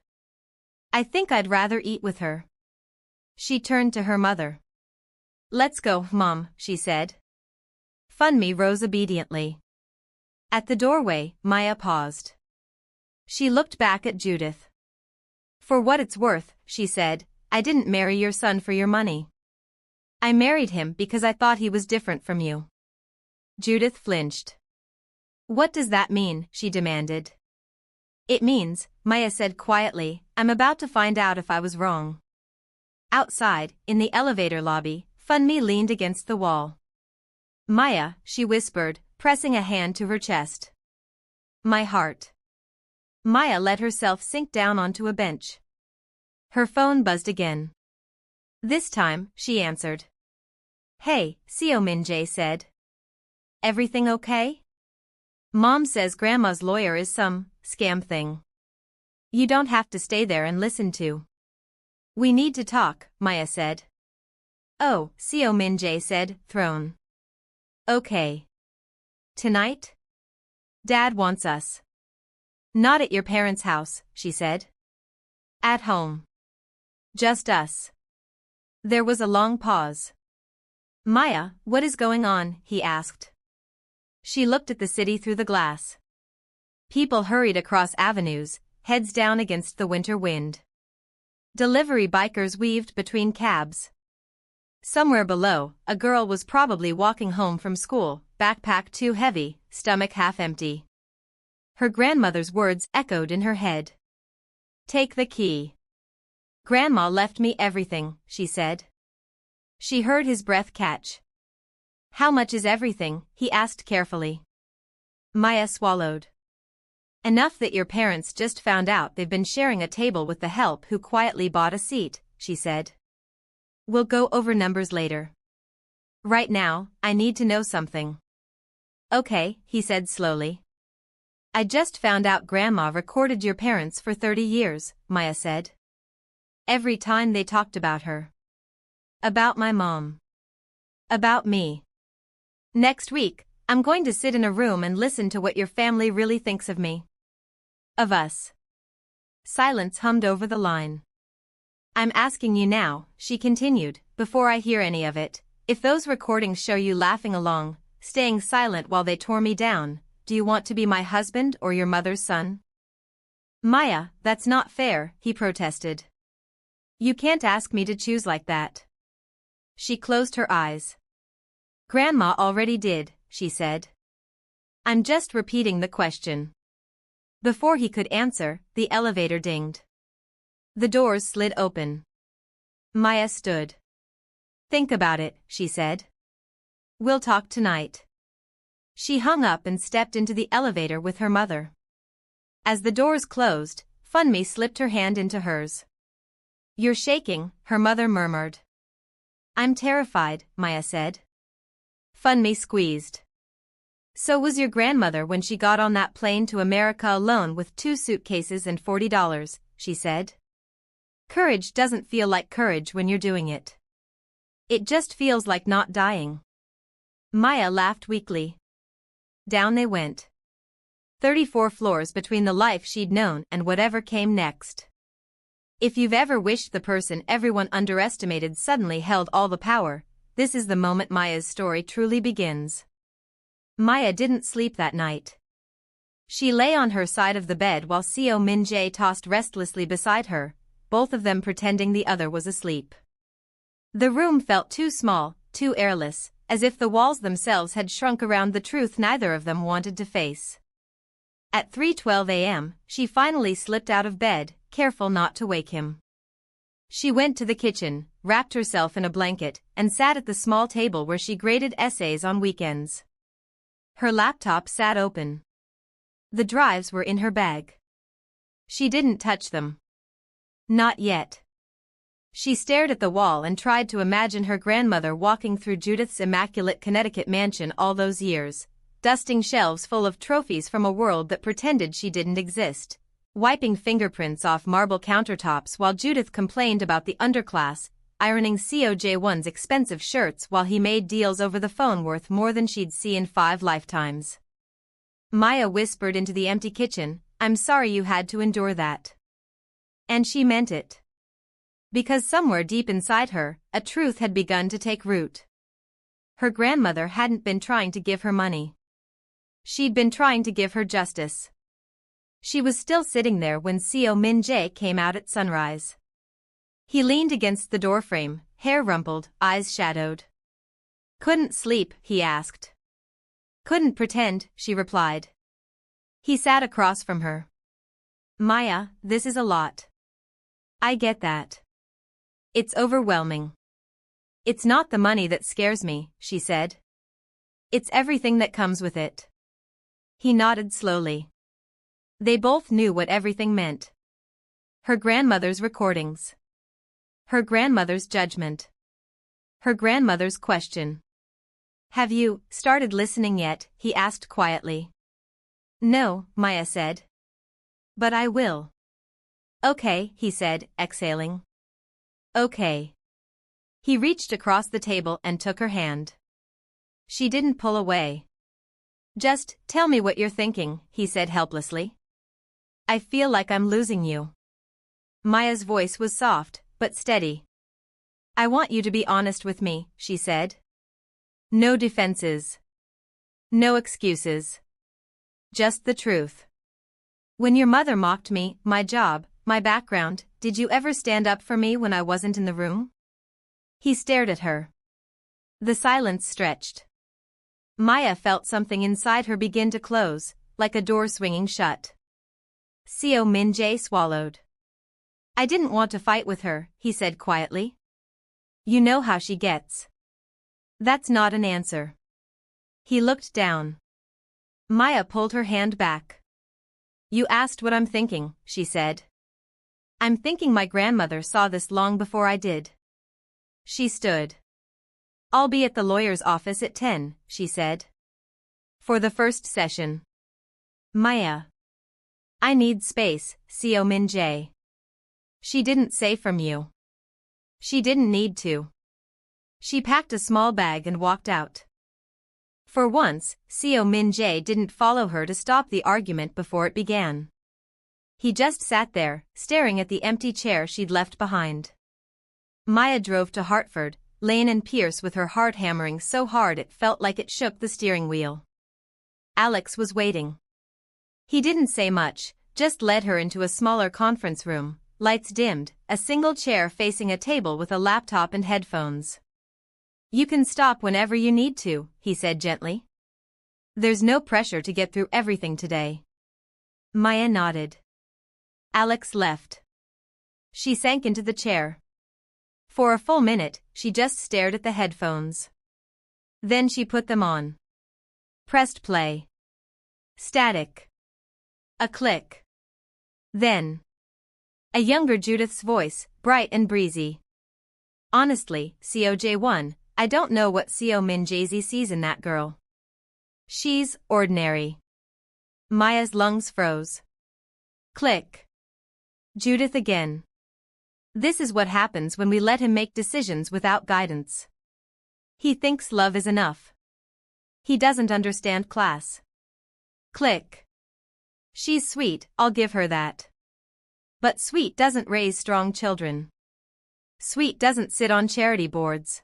I think I'd rather eat with her. She turned to her mother. Let's go, Mom, she said. Funmi rose obediently. At the doorway, Maya paused. She looked back at Judith. For what it's worth, she said, I didn't marry your son for your money. I married him because I thought he was different from you. Judith flinched. What does that mean? She demanded. It means, Maya said quietly, I'm about to find out if I was wrong. Outside, in the elevator lobby, Funmi leaned against the wall. Maya, she whispered, pressing a hand to her chest. My heart. Maya let herself sink down onto a bench. Her phone buzzed again. This time, she answered. Hey, Seo Min-jae said. Everything okay? Mom says Grandma's lawyer is some scam thing. You don't have to stay there and listen to. We need to talk, Maya said. Oh, Seo Min-jae said, thrown. Okay. Tonight? Dad wants us. Not at your parents' house, she said. At home. Just us. There was a long pause. Maya, what is going on? He asked. She looked at the city through the glass. People hurried across avenues, heads down against the winter wind. Delivery bikers weaved between cabs. Somewhere below, a girl was probably walking home from school, backpack too heavy, stomach half empty. Her grandmother's words echoed in her head. Take the key. Grandma left me everything, she said. She heard his breath catch. How much is everything? He asked carefully. Maya swallowed. Enough that your parents just found out they've been sharing a table with the help who quietly bought a seat, she said. We'll go over numbers later. Right now, I need to know something. Okay, he said slowly. I just found out Grandma recorded your parents for 30 years, Maya said. Every time they talked about her. About my mom. About me. Next week, I'm going to sit in a room and listen to what your family really thinks of me. Of us. Silence hummed over the line. I'm asking you now, she continued, before I hear any of it, if those recordings show you laughing along, staying silent while they tore me down, do you want to be my husband or your mother's son? Maya, that's not fair, he protested. You can't ask me to choose like that. She closed her eyes. Grandma already did, she said. I'm just repeating the question. Before he could answer, the elevator dinged. The doors slid open. Maya stood. Think about it, she said. We'll talk tonight. She hung up and stepped into the elevator with her mother. As the doors closed, Funmi slipped her hand into hers. You're shaking, her mother murmured. I'm terrified, Maya said. Funmi squeezed. So was your grandmother when she got on that plane to America alone with 2 suitcases and $40, she said. Courage doesn't feel like courage when you're doing it. It just feels like not dying. Maya laughed weakly. Down they went. 34 floors between the life she'd known and whatever came next. If you've ever wished the person everyone underestimated suddenly held all the power, this is the moment Maya's story truly begins. Maya didn't sleep that night. She lay on her side of the bed while Seo Min-jae tossed restlessly beside her, both of them pretending the other was asleep. The room felt too small, too airless, as if the walls themselves had shrunk around the truth neither of them wanted to face. At 3:12 a.m., she finally slipped out of bed, careful not to wake him. She went to the kitchen, wrapped herself in a blanket, and sat at the small table where she graded essays on weekends. Her laptop sat open. The drives were in her bag. She didn't touch them. Not yet. She stared at the wall and tried to imagine her grandmother walking through Judith's immaculate Connecticut mansion all those years, dusting shelves full of trophies from a world that pretended she didn't exist, wiping fingerprints off marble countertops while Judith complained about the underclass, ironing COJ1's expensive shirts while he made deals over the phone worth more than she'd see in 5 lifetimes. Maya whispered into the empty kitchen, I'm sorry you had to endure that. And she meant it. Because somewhere deep inside her, a truth had begun to take root. Her grandmother hadn't been trying to give her money. She'd been trying to give her justice. She was still sitting there when Seo Min-jae came out at sunrise. He leaned against the doorframe, hair rumpled, eyes shadowed. Couldn't sleep, he asked. Couldn't pretend, she replied. He sat across from her. Maya, this is a lot. I get that. It's overwhelming. It's not the money that scares me, she said. It's everything that comes with it. He nodded slowly. They both knew what everything meant. Her grandmother's recordings. Her grandmother's judgment. Her grandmother's question. Have you started listening yet? He asked quietly. No, Maya said. But I will. Okay, he said, exhaling. Okay. He reached across the table and took her hand. She didn't pull away. Just tell me what you're thinking, he said helplessly. I feel like I'm losing you. Maya's voice was soft, but steady. I want you to be honest with me, she said. No defenses. No excuses. Just the truth. When your mother mocked me, my job, my background, did you ever stand up for me when I wasn't in the room? He stared at her. The silence stretched. Maya felt something inside her begin to close, like a door swinging shut. Seo Min-jae swallowed. I didn't want to fight with her, he said quietly. You know how she gets. That's not an answer. He looked down. Maya pulled her hand back. You asked what I'm thinking, she said. I'm thinking my grandmother saw this long before I did. She stood. I'll be at the lawyer's office at 10, she said. For the first session. Maya. I need space, Seo Min-jae. She didn't say from you. She didn't need to. She packed a small bag and walked out. For once, Seo Min-jae didn't follow her to stop the argument before it began. He just sat there, staring at the empty chair she'd left behind. Maya drove to Hartford, Lane and Pierce with her heart hammering so hard it felt like it shook the steering wheel. Alex was waiting. He didn't say much, just led her into a smaller conference room, lights dimmed, a single chair facing a table with a laptop and headphones. You can stop whenever you need to, he said gently. There's no pressure to get through everything today. Maya nodded. Alex left. She sank into the chair. For a full minute, she just stared at the headphones. Then she put them on. Pressed play. Static. A click. Then. A younger Judith's voice, bright and breezy. Honestly, COJ1, I don't know what Seo Min-jae sees in that girl. She's ordinary. Maya's lungs froze. Click. Judith again. This is what happens when we let him make decisions without guidance. He thinks love is enough. He doesn't understand class. Click. She's sweet, I'll give her that. But sweet doesn't raise strong children. Sweet doesn't sit on charity boards.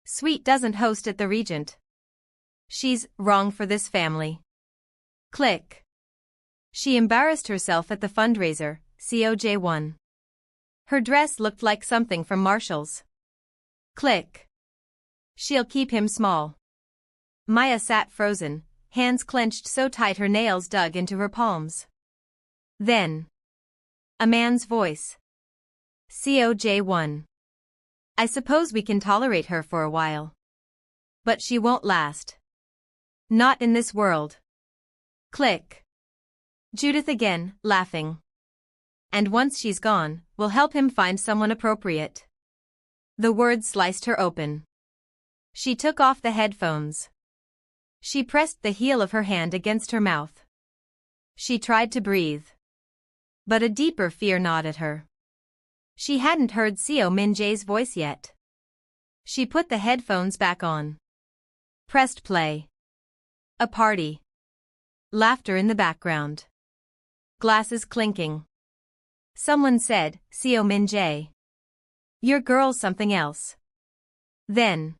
Sweet doesn't host at the Regent. She's wrong for this family. Click. She embarrassed herself at the fundraiser, COJ1. Her dress looked like something from Marshall's. Click. She'll keep him small. Maya sat frozen, hands clenched so tight her nails dug into her palms. Then. A man's voice. COJ1. I suppose we can tolerate her for a while. But she won't last. Not in this world. Click. Judith again, laughing. And once she's gone, we'll help him find someone appropriate. The words sliced her open. She took off the headphones. She pressed the heel of her hand against her mouth. She tried to breathe. But a deeper fear gnawed at her. She hadn't heard Seo Min-jae's voice yet. She put the headphones back on. Pressed play. A party. Laughter in the background. Glasses clinking. Someone said, Seo Min-jae. Your girl's something else. Then.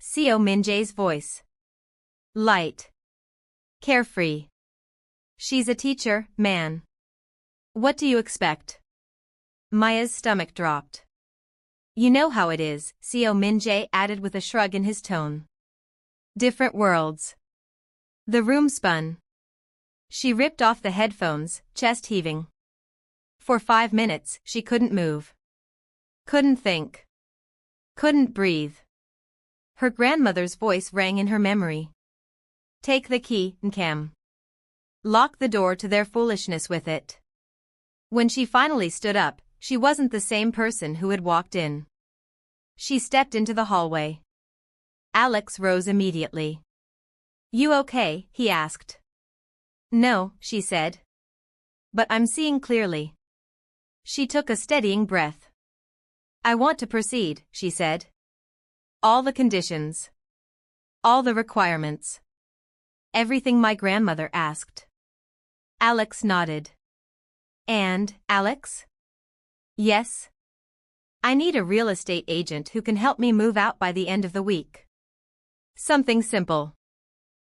Seo Min-jae's voice. Light. Carefree. She's a teacher, man. What do you expect? Maya's stomach dropped. You know how it is, Seo Min-jae added with a shrug in his tone. Different worlds. The room spun. She ripped off the headphones, chest heaving. For 5 minutes, she couldn't move. Couldn't think. Couldn't breathe. Her grandmother's voice rang in her memory. Take the key, Nkam. Lock the door to their foolishness with it. When she finally stood up, she wasn't the same person who had walked in. She stepped into the hallway. Alex rose immediately. You okay? He asked. No, she said. But I'm seeing clearly. She took a steadying breath. I want to proceed, she said. All the conditions. All the requirements. Everything my grandmother asked. Alex nodded. And, Alex? Yes? I need a real estate agent who can help me move out by the end of the week. Something simple.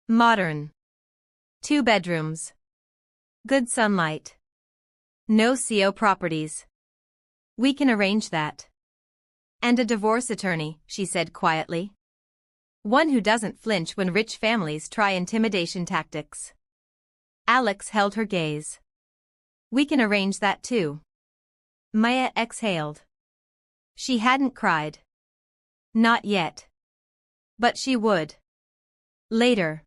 Modern. 2 bedrooms. Good sunlight. No CO properties. We can arrange that. And a divorce attorney, she said quietly. One who doesn't flinch when rich families try intimidation tactics. Alex held her gaze. We can arrange that too. Maya exhaled. She hadn't cried. Not yet. But she would. Later.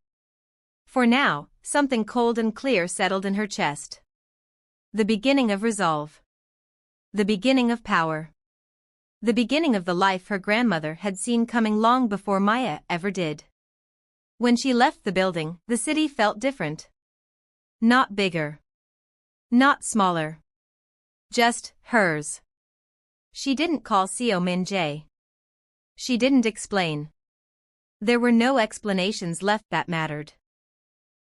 For now, something cold and clear settled in her chest. The beginning of resolve. The beginning of power. The beginning of the life her grandmother had seen coming long before Maya ever did. When she left the building, the city felt different. Not bigger. Not smaller. Just hers. She didn't call Seo Min-jae. She didn't explain. There were no explanations left that mattered.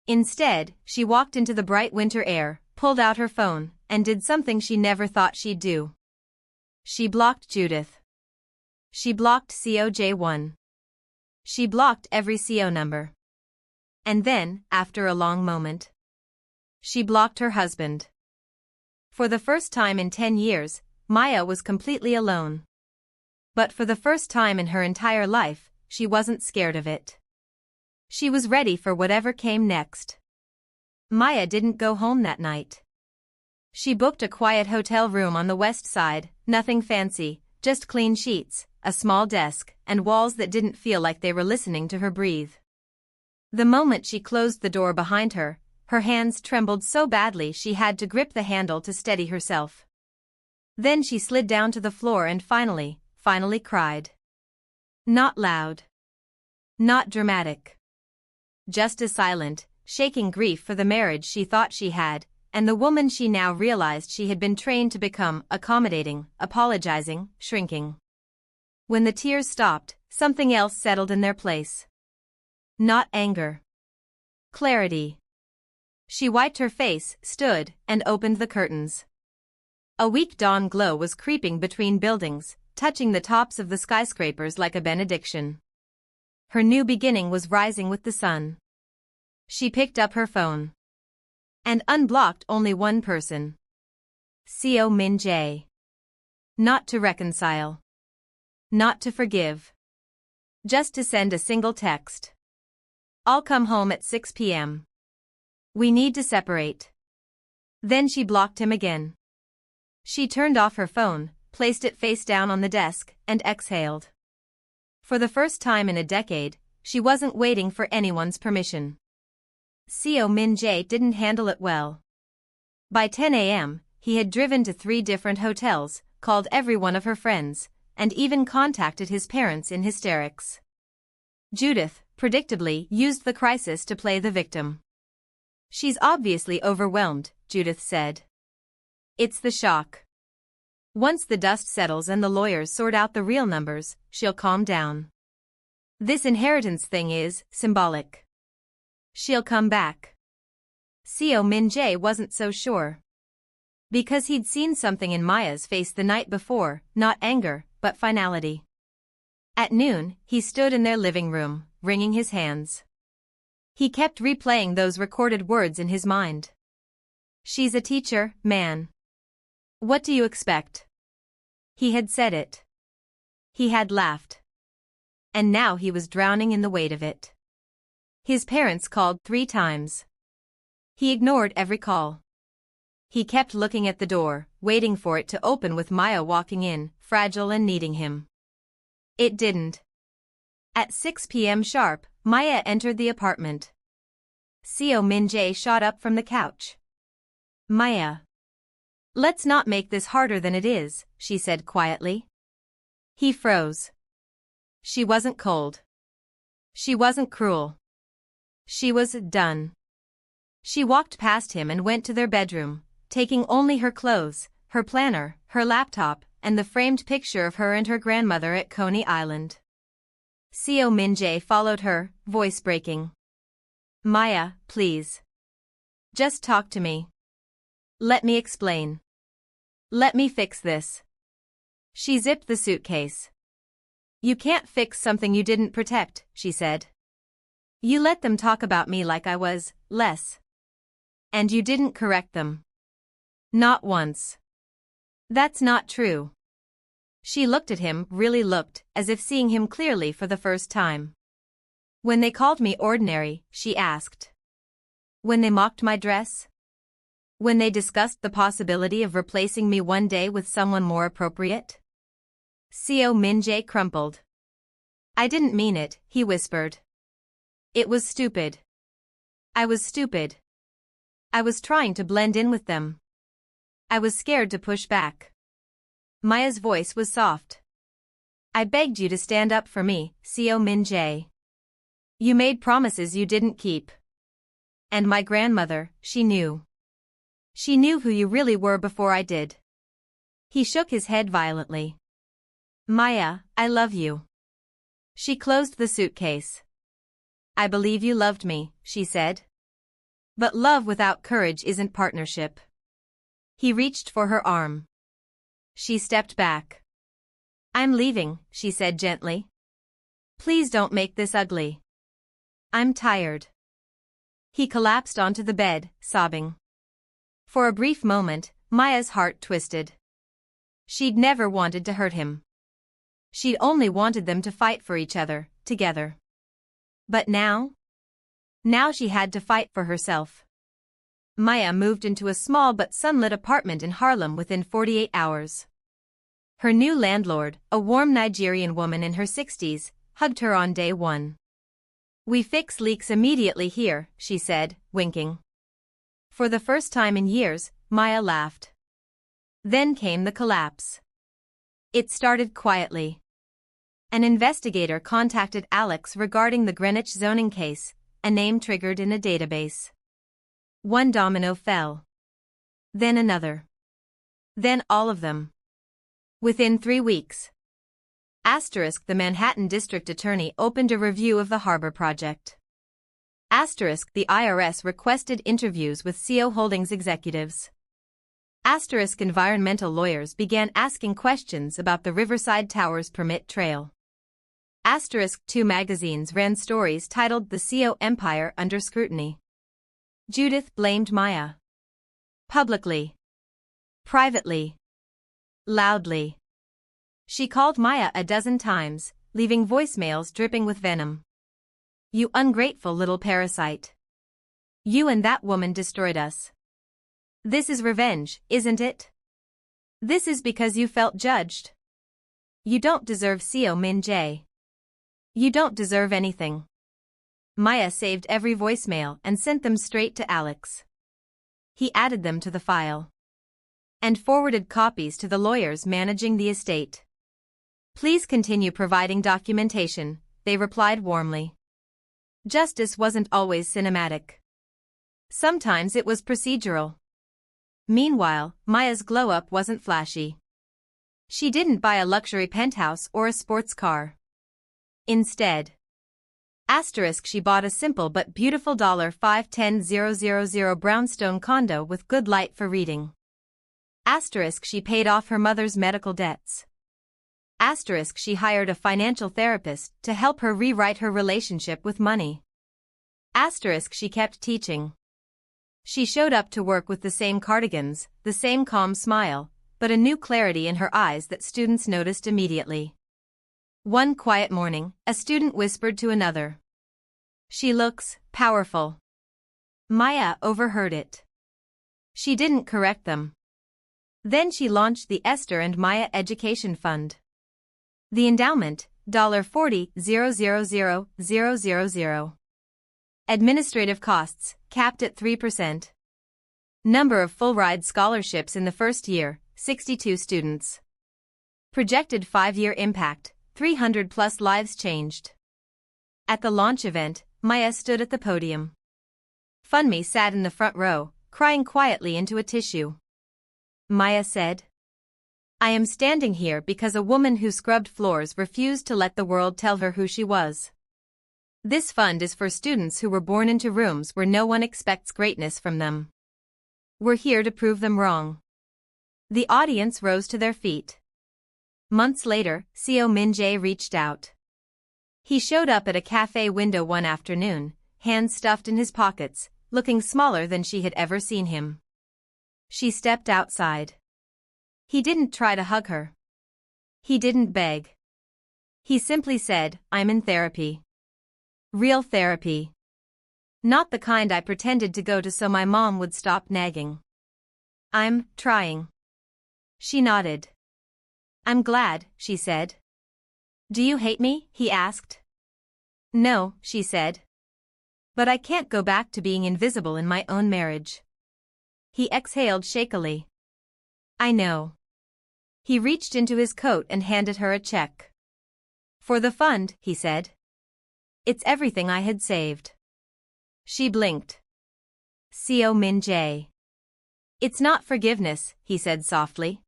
Instead, she walked into the bright winter air, pulled out her phone, and did something she never thought she'd do. She blocked Judith. She blocked COJ1. She blocked every CO number. And then, after a long moment, she blocked her husband. For the first time in 10 years, Maya was completely alone. But for the first time in her entire life, she wasn't scared of it. She was ready for whatever came next. Maya didn't go home that night. She booked a quiet hotel room on the west side, nothing fancy, just clean sheets, a small desk, and walls that didn't feel like they were listening to her breathe. The moment she closed the door behind her, her hands trembled so badly she had to grip the handle to steady herself. Then she slid down to the floor and finally cried. Not loud. Not dramatic. Just a silent, shaking grief for the marriage she thought she had, and the woman she now realized she had been trained to become, accommodating, apologizing, shrinking. When the tears stopped, something else settled in their place. Not anger. Clarity. She wiped her face, stood, and opened the curtains. A weak dawn glow was creeping between buildings, touching the tops of the skyscrapers like a benediction. Her new beginning was rising with the sun. She picked up her phone. And unblocked only one person. Seo Min-jae. Not to reconcile. Not to forgive. Just to send a single text. I'll come home at 6 p.m. We need to separate. Then she blocked him again. She turned off her phone, placed it face down on the desk, and exhaled. For the first time in a decade, she wasn't waiting for anyone's permission. Seo Min-jae didn't handle it well. By 10 a.m., he had driven to 3 different hotels, called every one of her friends, and even contacted his parents in hysterics. Judith, predictably, used the crisis to play the victim. She's obviously overwhelmed, Judith said. It's the shock. Once the dust settles and the lawyers sort out the real numbers, she'll calm down. This inheritance thing is symbolic. She'll come back. Seo Min-jae wasn't so sure. Because he'd seen something in Maya's face the night before, not anger, but finality. At noon, he stood in their living room, wringing his hands. He kept replaying those recorded words in his mind. She's a teacher, man. What do you expect? He had said it. He had laughed. And now he was drowning in the weight of it. His parents called 3 times. He ignored every call. He kept looking at the door, waiting for it to open with Maya walking in, fragile and needing him. It didn't. At 6 p.m. sharp, Maya entered the apartment. Seo Min-jae shot up from the couch. Maya. Let's not make this harder than it is, she said quietly. He froze. She wasn't cold. She wasn't cruel. She was done. She walked past him and went to their bedroom, taking only her clothes, her planner, her laptop, and the framed picture of her and her grandmother at Coney Island. Seo Min-jae followed her, voice breaking. Maya, please. Just talk to me. Let me explain. Let me fix this. She zipped the suitcase. You can't fix something you didn't protect, she said. You let them talk about me like I was less. And you didn't correct them. Not once. That's not true. She looked at him, really looked, as if seeing him clearly for the first time. When they called me ordinary, she asked. When they mocked my dress? When they discussed the possibility of replacing me one day with someone more appropriate? Seo Min-jae crumpled. I didn't mean it, he whispered. It was stupid. I was stupid. I was trying to blend in with them. I was scared to push back. Maya's voice was soft. I begged you to stand up for me, Seo Min-jae. You made promises you didn't keep. And my grandmother, she knew. She knew who you really were before I did. He shook his head violently. Maya, I love you. She closed the suitcase. I believe you loved me, she said. But love without courage isn't partnership. He reached for her arm. She stepped back. I'm leaving, she said gently. Please don't make this ugly. I'm tired. He collapsed onto the bed, sobbing. For a brief moment, Maya's heart twisted. She'd never wanted to hurt him. She'd only wanted them to fight for each other, together. But now? Now she had to fight for herself. Maya moved into a small but sunlit apartment in Harlem within 48 hours. Her new landlord, a warm Nigerian woman in her 60s, hugged her on day one. We fix leaks immediately here, she said, winking. For the first time in years, Maya laughed. Then came the collapse. It started quietly. An investigator contacted Alex regarding the Greenwich zoning case, a name triggered in a database. One domino fell. Then another. Then all of them. Within 3 weeks. The Manhattan District Attorney opened a review of the harbor project. The IRS requested interviews with CO Holdings executives. Environmental lawyers began asking questions about the Riverside Towers permit trail. 2 magazines ran stories titled The CO Empire Under Scrutiny. Judith blamed Maya. Publicly. Privately. Loudly. She called Maya a dozen times, leaving voicemails dripping with venom. You ungrateful little parasite. You and that woman destroyed us. This is revenge, isn't it? This is because you felt judged. You don't deserve Seo Min-jae. You don't deserve anything. Maya saved every voicemail and sent them straight to Alex. He added them to the file. And forwarded copies to the lawyers managing the estate. Please continue providing documentation, they replied warmly. Justice wasn't always cinematic. Sometimes it was procedural. Meanwhile, Maya's glow-up wasn't flashy. She didn't buy a luxury penthouse or a sports car. Instead, she bought a simple but beautiful $510,000 brownstone condo with good light for reading. She paid off her mother's medical debts. She hired a financial therapist to help her rewrite her relationship with money. She kept teaching. She showed up to work with the same cardigans, the same calm smile, but a new clarity in her eyes that students noticed immediately. One quiet morning, a student whispered to another. She looks powerful. Maya overheard it. She didn't correct them. Then she launched the Esther and Maya Education Fund. The endowment, $40,000,000. Administrative costs, capped at 3%. Number of full-ride scholarships in the first year, 62 students. Projected 5-year impact, 300+ lives changed. At the launch event, Maya stood at the podium. Funmi sat in the front row, crying quietly into a tissue. Maya said, I am standing here because a woman who scrubbed floors refused to let the world tell her who she was. This fund is for students who were born into rooms where no one expects greatness from them. We're here to prove them wrong. The audience rose to their feet. Months later, Seo Min-jae reached out. He showed up at a cafe window one afternoon, hands stuffed in his pockets, looking smaller than she had ever seen him. She stepped outside. He didn't try to hug her. He didn't beg. He simply said, "I'm in therapy. Real therapy. Not the kind I pretended to go to so my mom would stop nagging. I'm trying." She nodded. "I'm glad," she said. "Do you hate me?" he asked. "No," she said. "But I can't go back to being invisible in my own marriage." He exhaled shakily. "I know." He reached into his coat and handed her a check. "For the fund," he said. "It's everything I had saved." She blinked. Seo Min-jae. "It's not forgiveness," he said softly.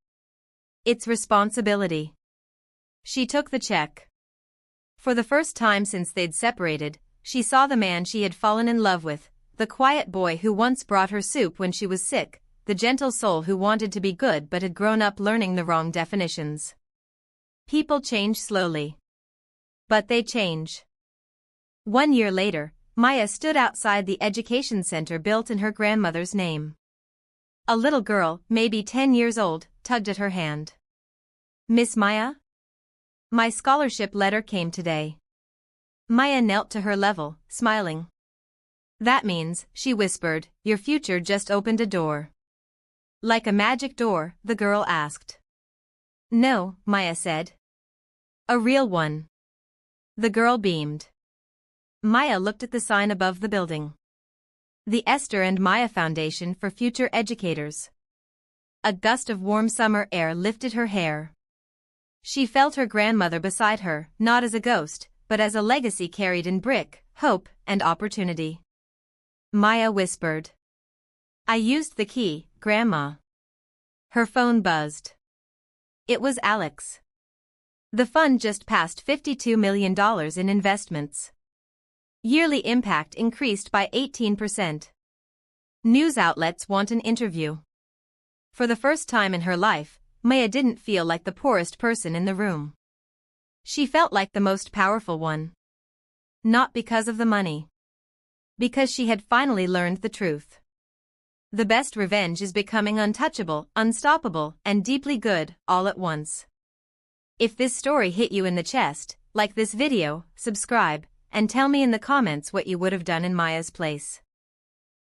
"It's responsibility." She took the check. For the first time since they'd separated, she saw the man she had fallen in love with, the quiet boy who once brought her soup when she was sick, the gentle soul who wanted to be good but had grown up learning the wrong definitions. People change slowly. But they change. 1 year later, Maya stood outside the education center built in her grandmother's name. A little girl, maybe 10 years old, tugged at her hand. "Miss Maya? My scholarship letter came today." Maya knelt to her level, smiling. "That means," she whispered, "your future just opened a door." "Like a magic door?" the girl asked. "No," Maya said. "A real one." The girl beamed. Maya looked at the sign above the building. The Esther and Maya Foundation for Future Educators. A gust of warm summer air lifted her hair. She felt her grandmother beside her, not as a ghost, but as a legacy carried in brick, hope, and opportunity. Maya whispered. "I used the key, Grandma." Her phone buzzed. It was Alex. The fund just passed $52 million in investments. Yearly impact increased by 18%. News outlets want an interview. For the first time in her life, Maya didn't feel like the poorest person in the room. She felt like the most powerful one. Not because of the money. Because she had finally learned the truth. The best revenge is becoming untouchable, unstoppable, and deeply good, all at once. If this story hit you in the chest, like this video, subscribe, and tell me in the comments what you would have done in Maya's place.